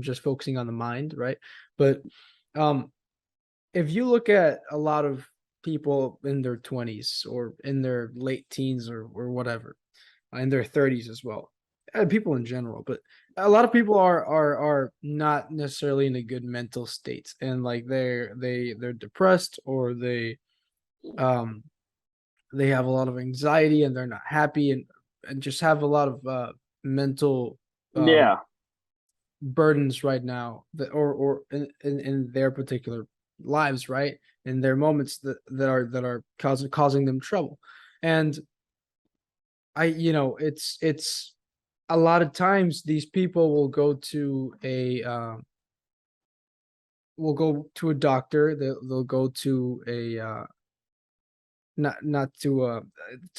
S1: just focusing on the mind, right? But um if you look at a lot of people in their 20s or in their late teens or whatever, in their 30s as well, people in general, but a lot of people are not necessarily in a good mental state, and like they're depressed, or um they have a lot of anxiety and they're not happy, and just have a lot of mental um
S2: Yeah.
S1: burdens right now, that or in their particular lives, right, in their moments that are causing them trouble. And it's a lot of times these people will go to a doctor, they'll go to a not to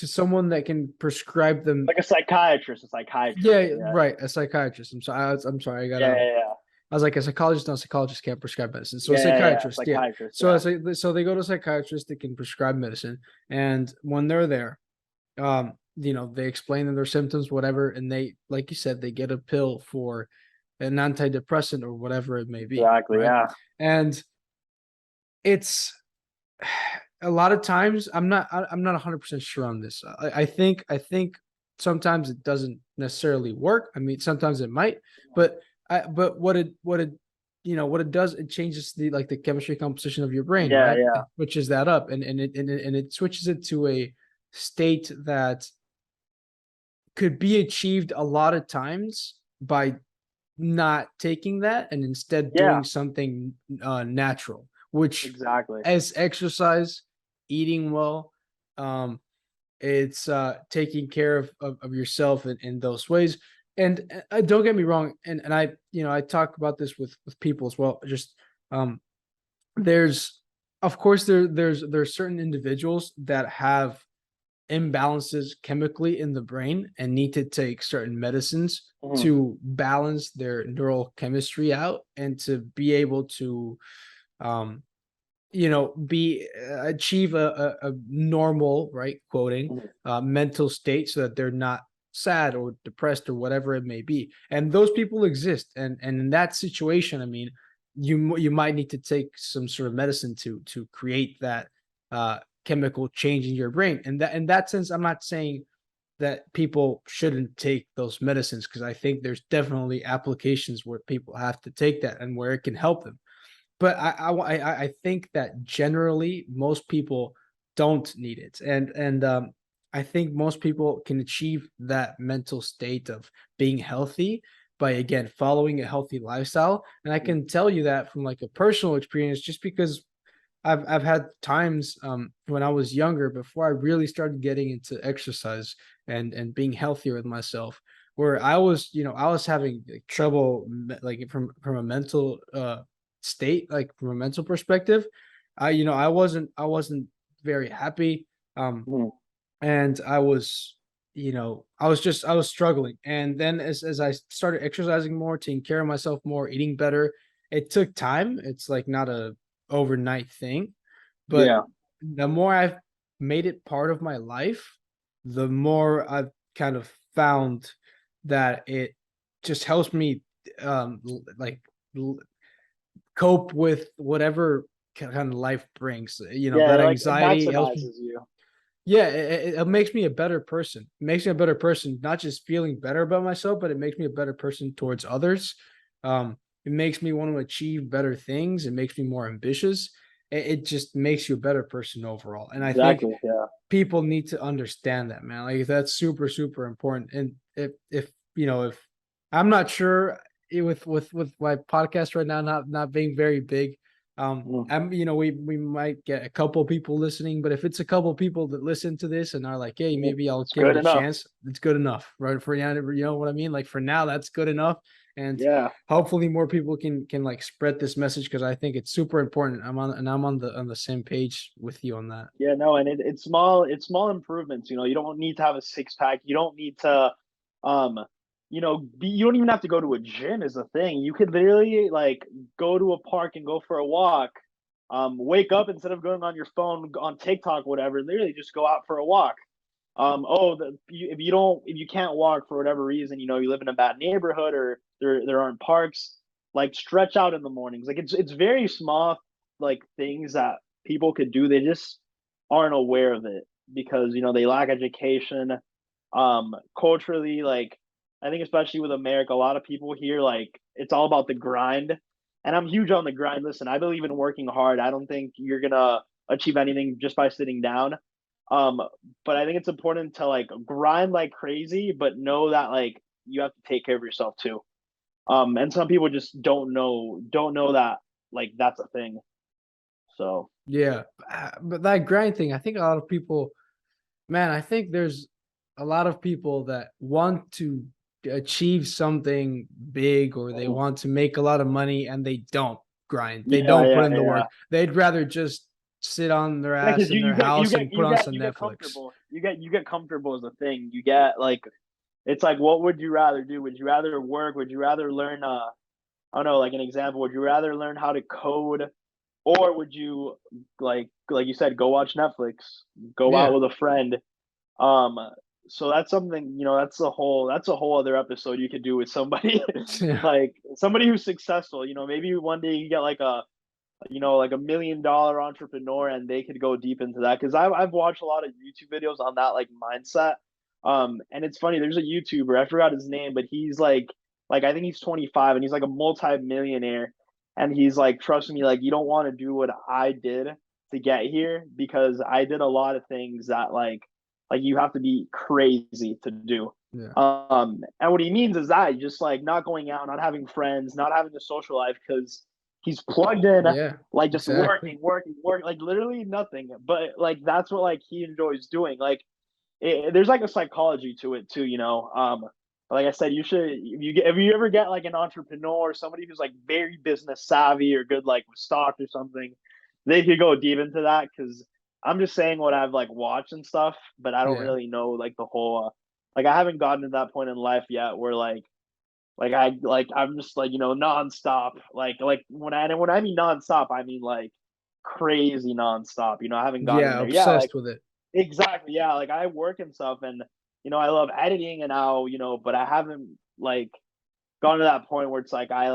S1: someone that can prescribe them.
S2: Like a psychiatrist. A psychiatrist.
S1: Yeah,
S2: Yeah.
S1: right, a psychiatrist. I'm sorry,
S2: Yeah. Yeah. Yeah.
S1: I was like, a psychologist, no, psychologist can't prescribe medicine. So a
S2: Yeah. Yeah. Yeah.
S1: psychiatrist, yeah.
S2: Psychiatrist.
S1: So
S2: Yeah.
S1: so they go to a psychiatrist that can prescribe medicine, and when they're there, they explain their symptoms, whatever, and they, like you said, they get a pill for an antidepressant or whatever it may be,
S2: Exactly.
S1: right?
S2: Yeah.
S1: And it's a lot of times I'm not 100% sure on this. I think sometimes it doesn't necessarily work. I mean, sometimes it might, but but what it does, it changes the chemistry composition of your brain,
S2: Yeah.
S1: right?
S2: Yeah.
S1: It switches that up, and it switches it to a state that could be achieved a lot of times by not taking that and instead
S2: Yeah,
S1: doing something natural, which
S2: exactly.
S1: as exercise, eating well, um, it's taking care of yourself in those ways. And don't get me wrong, and I I talk about this with people as well. Just um, there's of course there's certain individuals that have imbalances chemically in the brain and need to take certain medicines
S2: Mhm,
S1: to balance their neural chemistry out and to be able to um be achieve a normal, right, quoting,
S2: mhm,
S1: mental state so that they're not sad or depressed or whatever it may be. And those people exist. And in that situation, I mean, you might need to take some sort of medicine to create that chemical change in your brain. And that in that sense, I'm not saying that people shouldn't take those medicines, because I think there's definitely applications where people have to take that and where it can help them. But I think that generally most people don't need it, and I think most people can achieve that mental state of being healthy by, again, following a healthy lifestyle. And I
S2: mhm.
S1: can tell you that from like a personal experience, just because I've had times when I was younger, before I really started getting into exercise and being healthier with myself, where I was having like, trouble like from a mental state, like from a mental perspective. I wasn't very happy. Um
S2: Mhm.
S1: and I was struggling. And then as I started exercising more, taking care of myself more, eating better, it took time. It's like not a overnight thing, but
S2: Yeah,
S1: the more I've made it part of my life, the more I've kind of found that it just helps me like cope with whatever kind of life brings.
S2: yeah,
S1: That
S2: like it
S1: anxiety helps me.
S2: maximizes you.
S1: Yeah, it makes me a better person. It makes me a better person, not just feeling better about myself, but it makes me a better person towards others. It makes me want to achieve better things. It makes me more ambitious. It just makes you a better person overall. And I think
S2: Exactly. Yeah.
S1: people need to understand that, man. Like that's super, super important. And if I'm not sure, with my podcast right now not being very big,
S2: Mhm.
S1: we might get a couple people listening, but if it's a couple people that listen to this and are like, hey,
S2: Mhm.
S1: maybe I'll
S2: It's
S1: give it
S2: good
S1: a
S2: enough.
S1: chance, it's good enough, right? For now, you know what I mean? Like for now, that's good enough. And
S2: Yeah.
S1: hopefully more people can like spread this message, because I think it's super important. I'm on the same page with you on that.
S2: Yeah, no, and it's small improvements. You don't need to have a six pack. You don't need to, um, you don't even have to go to a gym is the thing. You could literally like go to a park and go for a walk. Wake up instead of going on your phone on TikTok, whatever. Literally just go out for a walk. If you can't walk for whatever reason, you live in a bad neighborhood or there aren't parks, like stretch out in the mornings. Like it's very small like things that people could do. They just aren't aware of it because they lack education. Culturally, like I think especially with America, a lot of people here like it's all about the grind. And I'm huge on the grind. Listen, I believe in working hard. I don't think you're gonna achieve anything just by sitting down. Um, but I think it's important to like grind like crazy, but know that like you have to take care of yourself too. And some people just don't know that like that's a thing. So
S1: Yeah, but that grind thing, I think a lot of people, man, I think there's a lot of people that want to achieve something big, or they
S2: mhm.
S1: want to make a lot of money, and they don't grind. They
S2: Yeah,
S1: don't put
S2: yeah,
S1: in the
S2: yeah.
S1: work. They'd rather just sit on their
S2: Yeah,
S1: ass
S2: because
S1: in
S2: you
S1: their
S2: you get you
S1: house
S2: get
S1: and put
S2: you
S1: on
S2: get
S1: some
S2: you get
S1: Netflix.
S2: comfortable. You get comfortable as a thing. You get like it's like what would you rather do? Would you rather work? Would you rather learn I don't know, like an example, would you rather learn how to code or would you like you said, go watch Netflix, go out
S1: Yeah.
S2: with a friend? Um, so that's something, that's a whole other episode you could do with somebody
S1: Yeah.
S2: like somebody who's successful. Maybe one day you get like like $1 million entrepreneur and they could go deep into that because I've watched a lot of YouTube videos on that like mindset. And it's funny, there's a YouTuber, I forgot his name, but he's like I think he's 25 and he's like a multi-millionaire. And he's like, trust me, like you don't want to do what I did to get here because I did a lot of things that like you have to be crazy to do.
S1: Yeah.
S2: And what he means is that just like not going out, not having friends, not having a social life because he's plugged in,
S1: Yeah.
S2: like just
S1: Exactly.
S2: working, like literally nothing. But like that's what like he enjoys doing. Like there's like a psychology to it too, you know. Like I said, you should if you ever get like an entrepreneur or somebody who's like very business savvy or good like with stocks or something, they could go deep into that because I'm just saying what I've like watched and stuff, but I don't
S1: Yeah.
S2: really know like the whole like I haven't gotten to that point in life yet where I'm just like, you know, nonstop. Like when I mean nonstop, I mean like crazy nonstop. You know, I haven't gotten
S1: Yeah.
S2: there. Yeah, like
S1: Obsessed with it.
S2: exactly. Yeah, like I work and stuff and you know, I love editing and how, you know, but I haven't like gone to that point where it's like I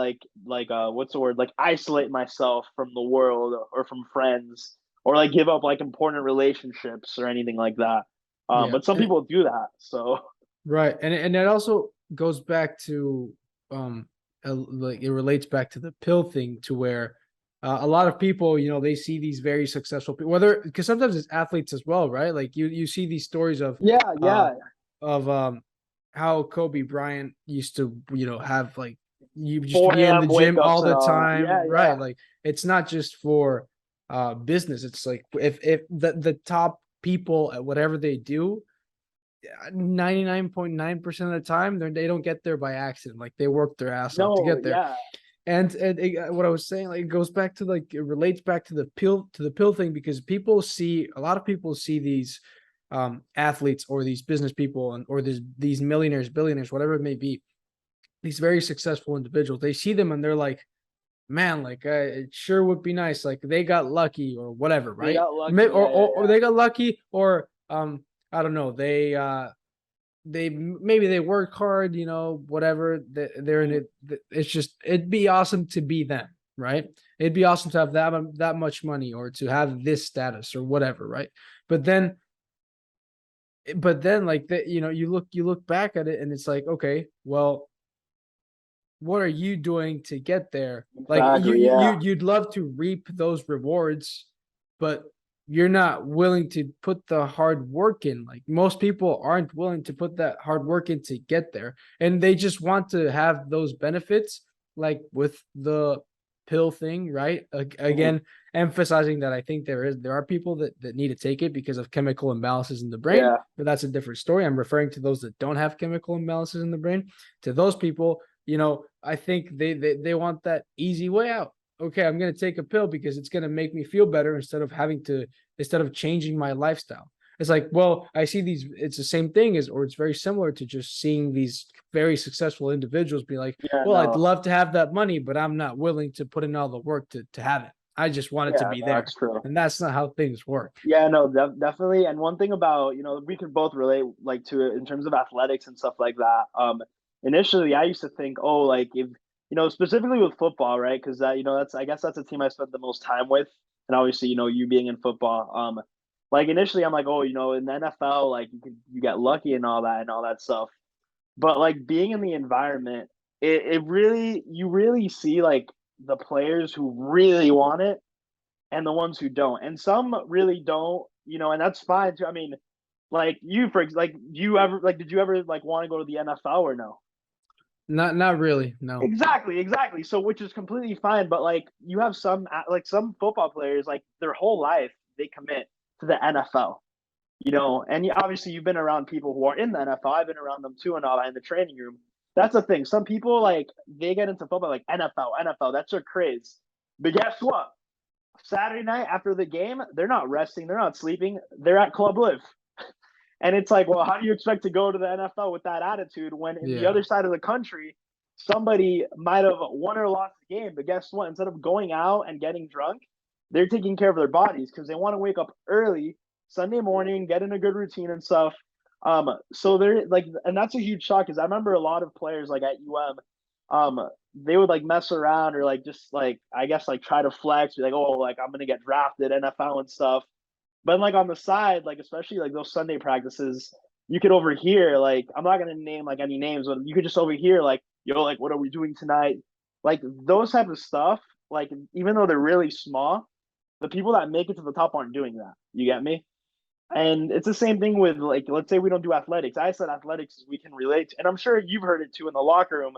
S2: what's the word? Like isolate myself from the world or from friends or like give up like important relationships or anything like that.
S1: Yeah.
S2: But some people do that. So
S1: Right. And it also goes back to like it relates back to the pill thing to where a lot of people, they see these very successful people, whether because sometimes it's athletes as well, right? Like you see these stories
S2: yeah,
S1: uh
S2: yeah.
S1: of how Kobe Bryant used to, have like you just be
S2: 4
S1: in
S2: a.m.
S1: the
S2: wake
S1: gym
S2: ups
S1: all
S2: and
S1: the
S2: all that.
S1: time,
S2: Yeah,
S1: right?
S2: yeah.
S1: Like it's not just for business. It's like if the top people at whatever they do 99.9% of the time they don't get there by accident. Like they work their ass off to
S2: No,
S1: get there.
S2: yeah.
S1: What I was saying, like it goes back to like it relates back to the pill thing because a lot of people see these athletes or these business people or these millionaires, billionaires, whatever it may be, these very successful individuals. They see them and they're like, man, like it sure would be nice. Like they got lucky or whatever,
S2: They
S1: right?
S2: got lucky.
S1: Or
S2: Yeah, yeah,
S1: or
S2: yeah.
S1: they got lucky or I don't know. They maybe they work hard, whatever. They're in
S2: Mhm.
S1: it. It's just it'd be awesome to be them, right? It'd be awesome to have that much money or to have this status or whatever, right? But then, like that, you look back at it and it's like, okay, well, what are you doing to get there? Like
S2: Exactly. Yeah.
S1: you'd love to reap those rewards, but you're not willing to put the hard work in. Like most people aren't willing to put that hard work in to get there. And they just want to have those benefits, like with the pill thing, right?
S2: Mhm.
S1: Again, emphasizing that I think there are people that need to take it because of chemical imbalances in the brain,
S2: Yeah.
S1: but that's a different story. I'm referring to those that don't have chemical imbalances in the brain. To those people, I think they want that easy way out. Okay, I'm gonna take a pill because it's gonna make me feel better instead of changing my lifestyle. It's like, well, I see these. It's the same thing as, or it's very similar to just seeing these very successful individuals be like,
S2: Yeah.
S1: well, I'd
S2: No.
S1: love to have that money, but I'm not willing to put in all the work to have it. I just want it to
S2: Yeah.
S1: be
S2: No,
S1: there,
S2: that's true.
S1: and that's not how things work.
S2: Yeah, no, definitely. And one thing about, you know, we could both relate like to it in terms of athletics and stuff like that. Initially I used to think, oh, like if, you know, specifically with football, right? Because that, you know, that's I guess that's a team I spent the most time with. And obviously, you know, you being in football. Like initially I'm like, oh, you know, in the NFL, like you get lucky and all that stuff. But like being in the environment, it really you really see like the players who really want it and the ones who don't. And some really don't, you know, and that's fine too. I mean, like you for like you ever like did you ever like want to go to the NFL or no?
S1: Not really. No.
S2: Exactly, exactly. So which is completely fine, but like you have some like some football players like their whole life they commit to the NFL. You know, and obviously you've been around people who are in the NFL. I've been around them too and all that in the training room. That's the thing. Some people like they get into football like NFL, that's their craze. But guess what? Saturday night after the game, they're not resting, they're not sleeping, they're at Club Live. And it's like, well, how do you expect to go to the NFL with that attitude when in the
S1: Yeah.
S2: other side of the country, somebody might have won or lost the game, but guess what? Instead of going out and getting drunk, they're taking care of their bodies because they want to wake up early Sunday morning, get in a good routine and stuff. So they're like, and that's a huge shock because I remember a lot of players like at UM, they would like mess around or like just like I guess like try to flex, be like, oh, like I'm gonna get drafted NFL and stuff. But like on the side, like especially like those Sunday practices, you could overhear like I'm not gonna name like any names, but you could just overhear like, yo, like what are we doing tonight? Like those type of stuff. Like even though they're really small, the people that make it to the top aren't doing that. You get me? And it's the same thing with like, let's say we don't do athletics. I said athletics is we can relate to, and I'm sure you've heard it too in the locker room,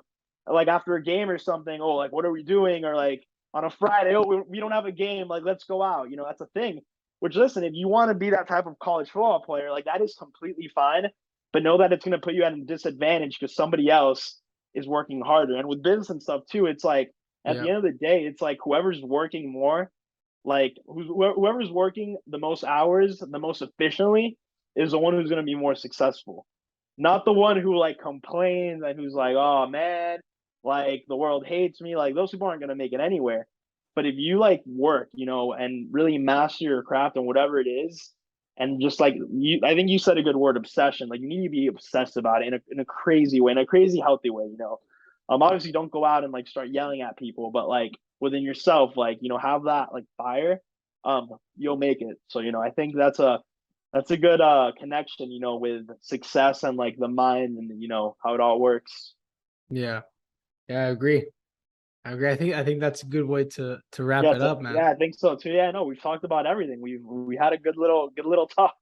S2: like after a game or something. Oh, like what are we doing? Or like on a Friday, oh, we don't have a game. Like let's go out. You know, that's a thing. Which listen, if you want to be that type of college football player, like that is completely fine. But know that it's going to put you at a disadvantage because somebody else is working harder. And with business and stuff too, it's like at
S1: Yeah.
S2: the end of the day, it's like whoever's working more, like whoever's working the most hours the most efficiently is the one who's going to be more successful, not the one who like complains and who's like, oh man, like the world hates me. Like those people aren't going to make it anywhere. But if you like work, you know, and really master your craft and whatever it is, and just like you, I think you said a good word, obsession. Like you need to be obsessed about it in a crazy way, in a crazy healthy way, you know. Obviously don't go out and like start yelling at people, but like within yourself, like, you know, have that like fire, you'll make it. So, you know, I think that's a good connection, you know, with success and like the mind and you know how it all works.
S1: Yeah. Yeah, I agree. I agree. I think that's a good way to wrap
S2: Yeah,
S1: it up, man.
S2: yeah, I think so too. Yeah, no, we've talked about everything. We had a good little talk.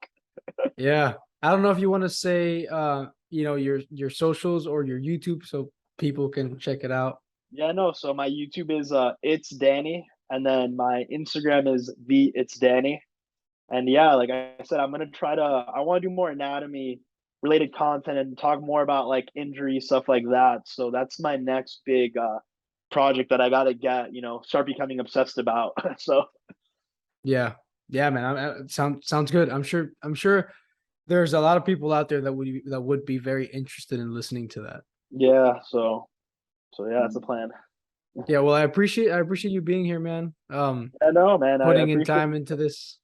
S1: Yeah. I don't know if you want to say your socials or your YouTube so people can check it out.
S2: Yeah, no. So my YouTube is it's Danny, and then my Instagram is the it's Danny. And yeah, like I said, I'm gonna try to. I want to do more anatomy related content and talk more about like injury stuff like that. So that's my next big project that I gotta get. You know, start becoming obsessed about. So
S1: Yeah. Yeah, man. Sounds good. I'm sure there's a lot of people out there that would be very interested in listening to that.
S2: yeah, so yeah, that's the plan.
S1: Yeah, well, I appreciate you being here, man.
S2: I know, man. I
S1: Putting in
S2: appreciate.
S1: time into this.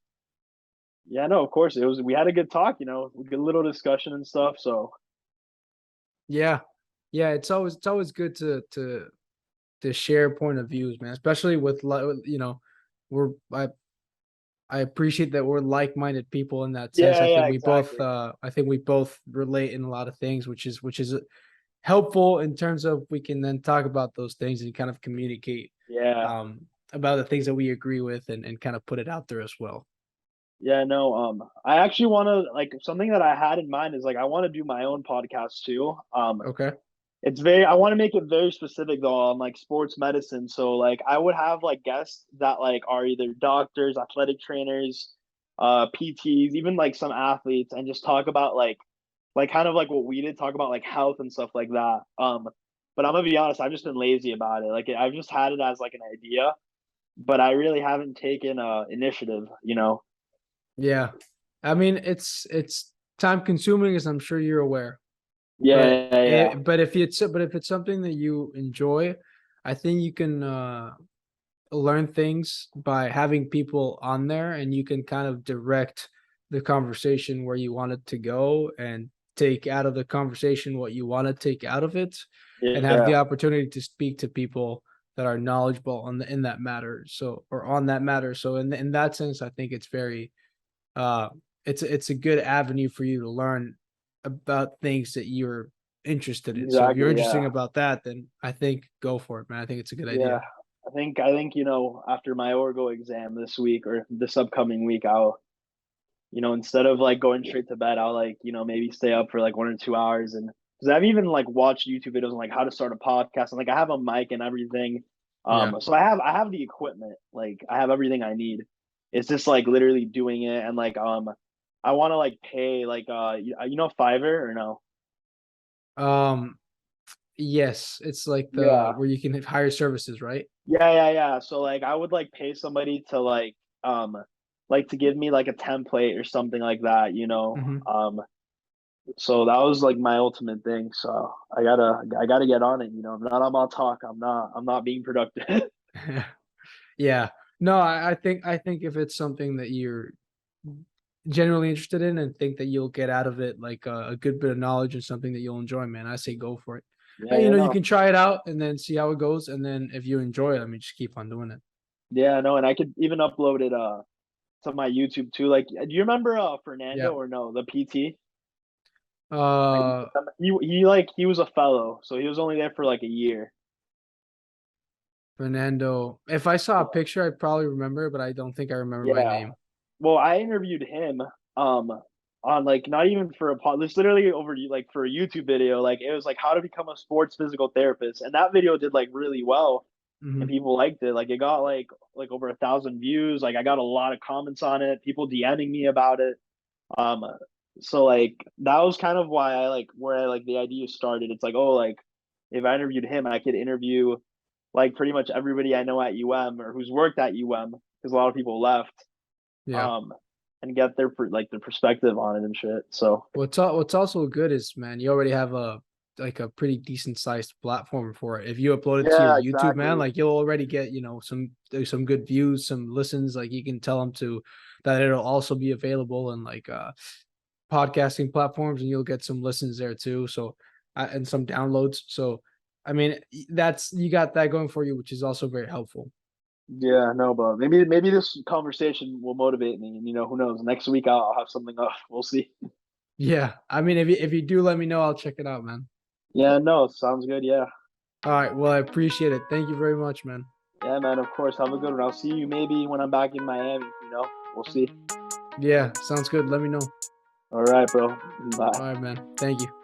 S2: Yeah, no, of course it was. We had a good talk. You know, a good little discussion and stuff. So
S1: Yeah. Yeah, it's always good to share point of views, man, especially with we're I appreciate that we're like-minded people in that sense.
S2: yeah,
S1: I
S2: yeah,
S1: think we both
S2: exactly.
S1: uh I think we both relate in a lot of things, which is helpful in terms of we can then talk about those things and kind of communicate
S2: Yeah.
S1: um about the things that we agree with and kind of put it out there as well.
S2: Yeah, no, I actually want to like something that I had in mind is like I want to do my own podcast too.
S1: Okay.
S2: It's very I want to make it very specific though on like sports medicine. So like I would have like guests that like are either doctors, athletic trainers, PTs, even like some athletes, and just talk about like kind of like what we did, talk about like health and stuff like that. But I'm gonna be honest, I've just been lazy about it. Like I've just had it as like an idea, but I really haven't taken initiative. You know.
S1: Yeah. I mean, it's time consuming as I'm sure you're aware. But
S2: Yeah, yeah, yeah.
S1: if it's something that you enjoy, I think you can learn things by having people on there, and you can kind of direct the conversation where you want it to go and take out of the conversation what you want to take out of it, and have
S2: Yeah,
S1: the opportunity to speak to people that are knowledgeable in that matter. So or on that matter. So in that sense, I think it's very uh it's a good avenue for you to learn about things that you're interested in. So if you're
S2: exactly.
S1: interested
S2: Yeah,
S1: about that, then I think go for it, man. I think it's a good
S2: yeah.
S1: idea.
S2: I think you know after my Orgo exam this week or this upcoming week, I'll you know instead of like going straight to bed, I'll like you know maybe stay up for like 1 or 2 hours and because I've even like watched YouTube videos on like how to start a podcast and like I have a mic and everything.
S1: Yeah.
S2: So I have the equipment, like I have everything I need. It's just like literally doing it and like I want to like pay like you know Fiverr or no?
S1: Um, yes, it's like the
S2: Yeah.
S1: where you can hire services, right?
S2: Yeah, yeah, yeah. So like I would like pay somebody to like to give me like a template or something like that, you know.
S1: Hmm.
S2: So that was like my ultimate thing. So I gotta get on it, you know. If not I'm on talk, I'm not being productive.
S1: Yeah. No, I think if it's something that you're genuinely interested in and think that you'll get out of it like a good bit of knowledge and something that you'll enjoy, man, I say go for it.
S2: Yeah,
S1: And
S2: yeah,
S1: you
S2: no.
S1: can try it out and then see how it goes. And then if you enjoy it, I mean, just keep on doing it.
S2: Yeah, no, and I could even upload it to my YouTube too. Like do you remember
S1: Yeah.
S2: Fernando or no, the PT?
S1: Uh,
S2: He like he was a fellow, so he was only there for like a year.
S1: Fernando. If I saw a picture, I'd probably remember, but I don't think I remember by
S2: Yeah.
S1: name.
S2: Well, I interviewed him. um on like not even for a pod, this literally over like for a YouTube video. Like it was like how to become a sports physical therapist, and that video did like really well, and
S1: Hmm.
S2: people liked it. Like it got like over 1,000 views. Like I got a lot of comments on it, people DMing me about it. Um, so like that was kind of why I like where I like the idea started. It's like, oh, like if I interviewed him, I could interview like pretty much everybody I know at UM or who's worked at UM because a lot of people left.
S1: Yeah.
S2: Um, and get like their perspective on it and shit. So
S1: What's also good is, man, you already have a like a pretty decent sized platform for it. If you upload it to your
S2: yeah,
S1: YouTube, man,
S2: exactly.
S1: like you'll already get, some good views, some listens. Like you can tell them to that it'll also be available in like podcasting platforms, and you'll get some listens there too. So and some downloads. So I mean, that's you got that going for you, which is also very helpful.
S2: Yeah, no, but maybe this conversation will motivate me, and who knows? Next week I'll have something up. We'll see.
S1: Yeah, I mean, if you do, let me know. I'll check it out, man.
S2: Yeah, no, sounds good. Yeah,
S1: All right. Well, I appreciate it. Thank you very much, man.
S2: yeah, man. Of course. Have a good one. I'll see you maybe when I'm back in Miami. We'll see.
S1: Yeah, sounds good. Let me know.
S2: All right, bro.
S1: All
S2: Bye.
S1: right, man. Thank you.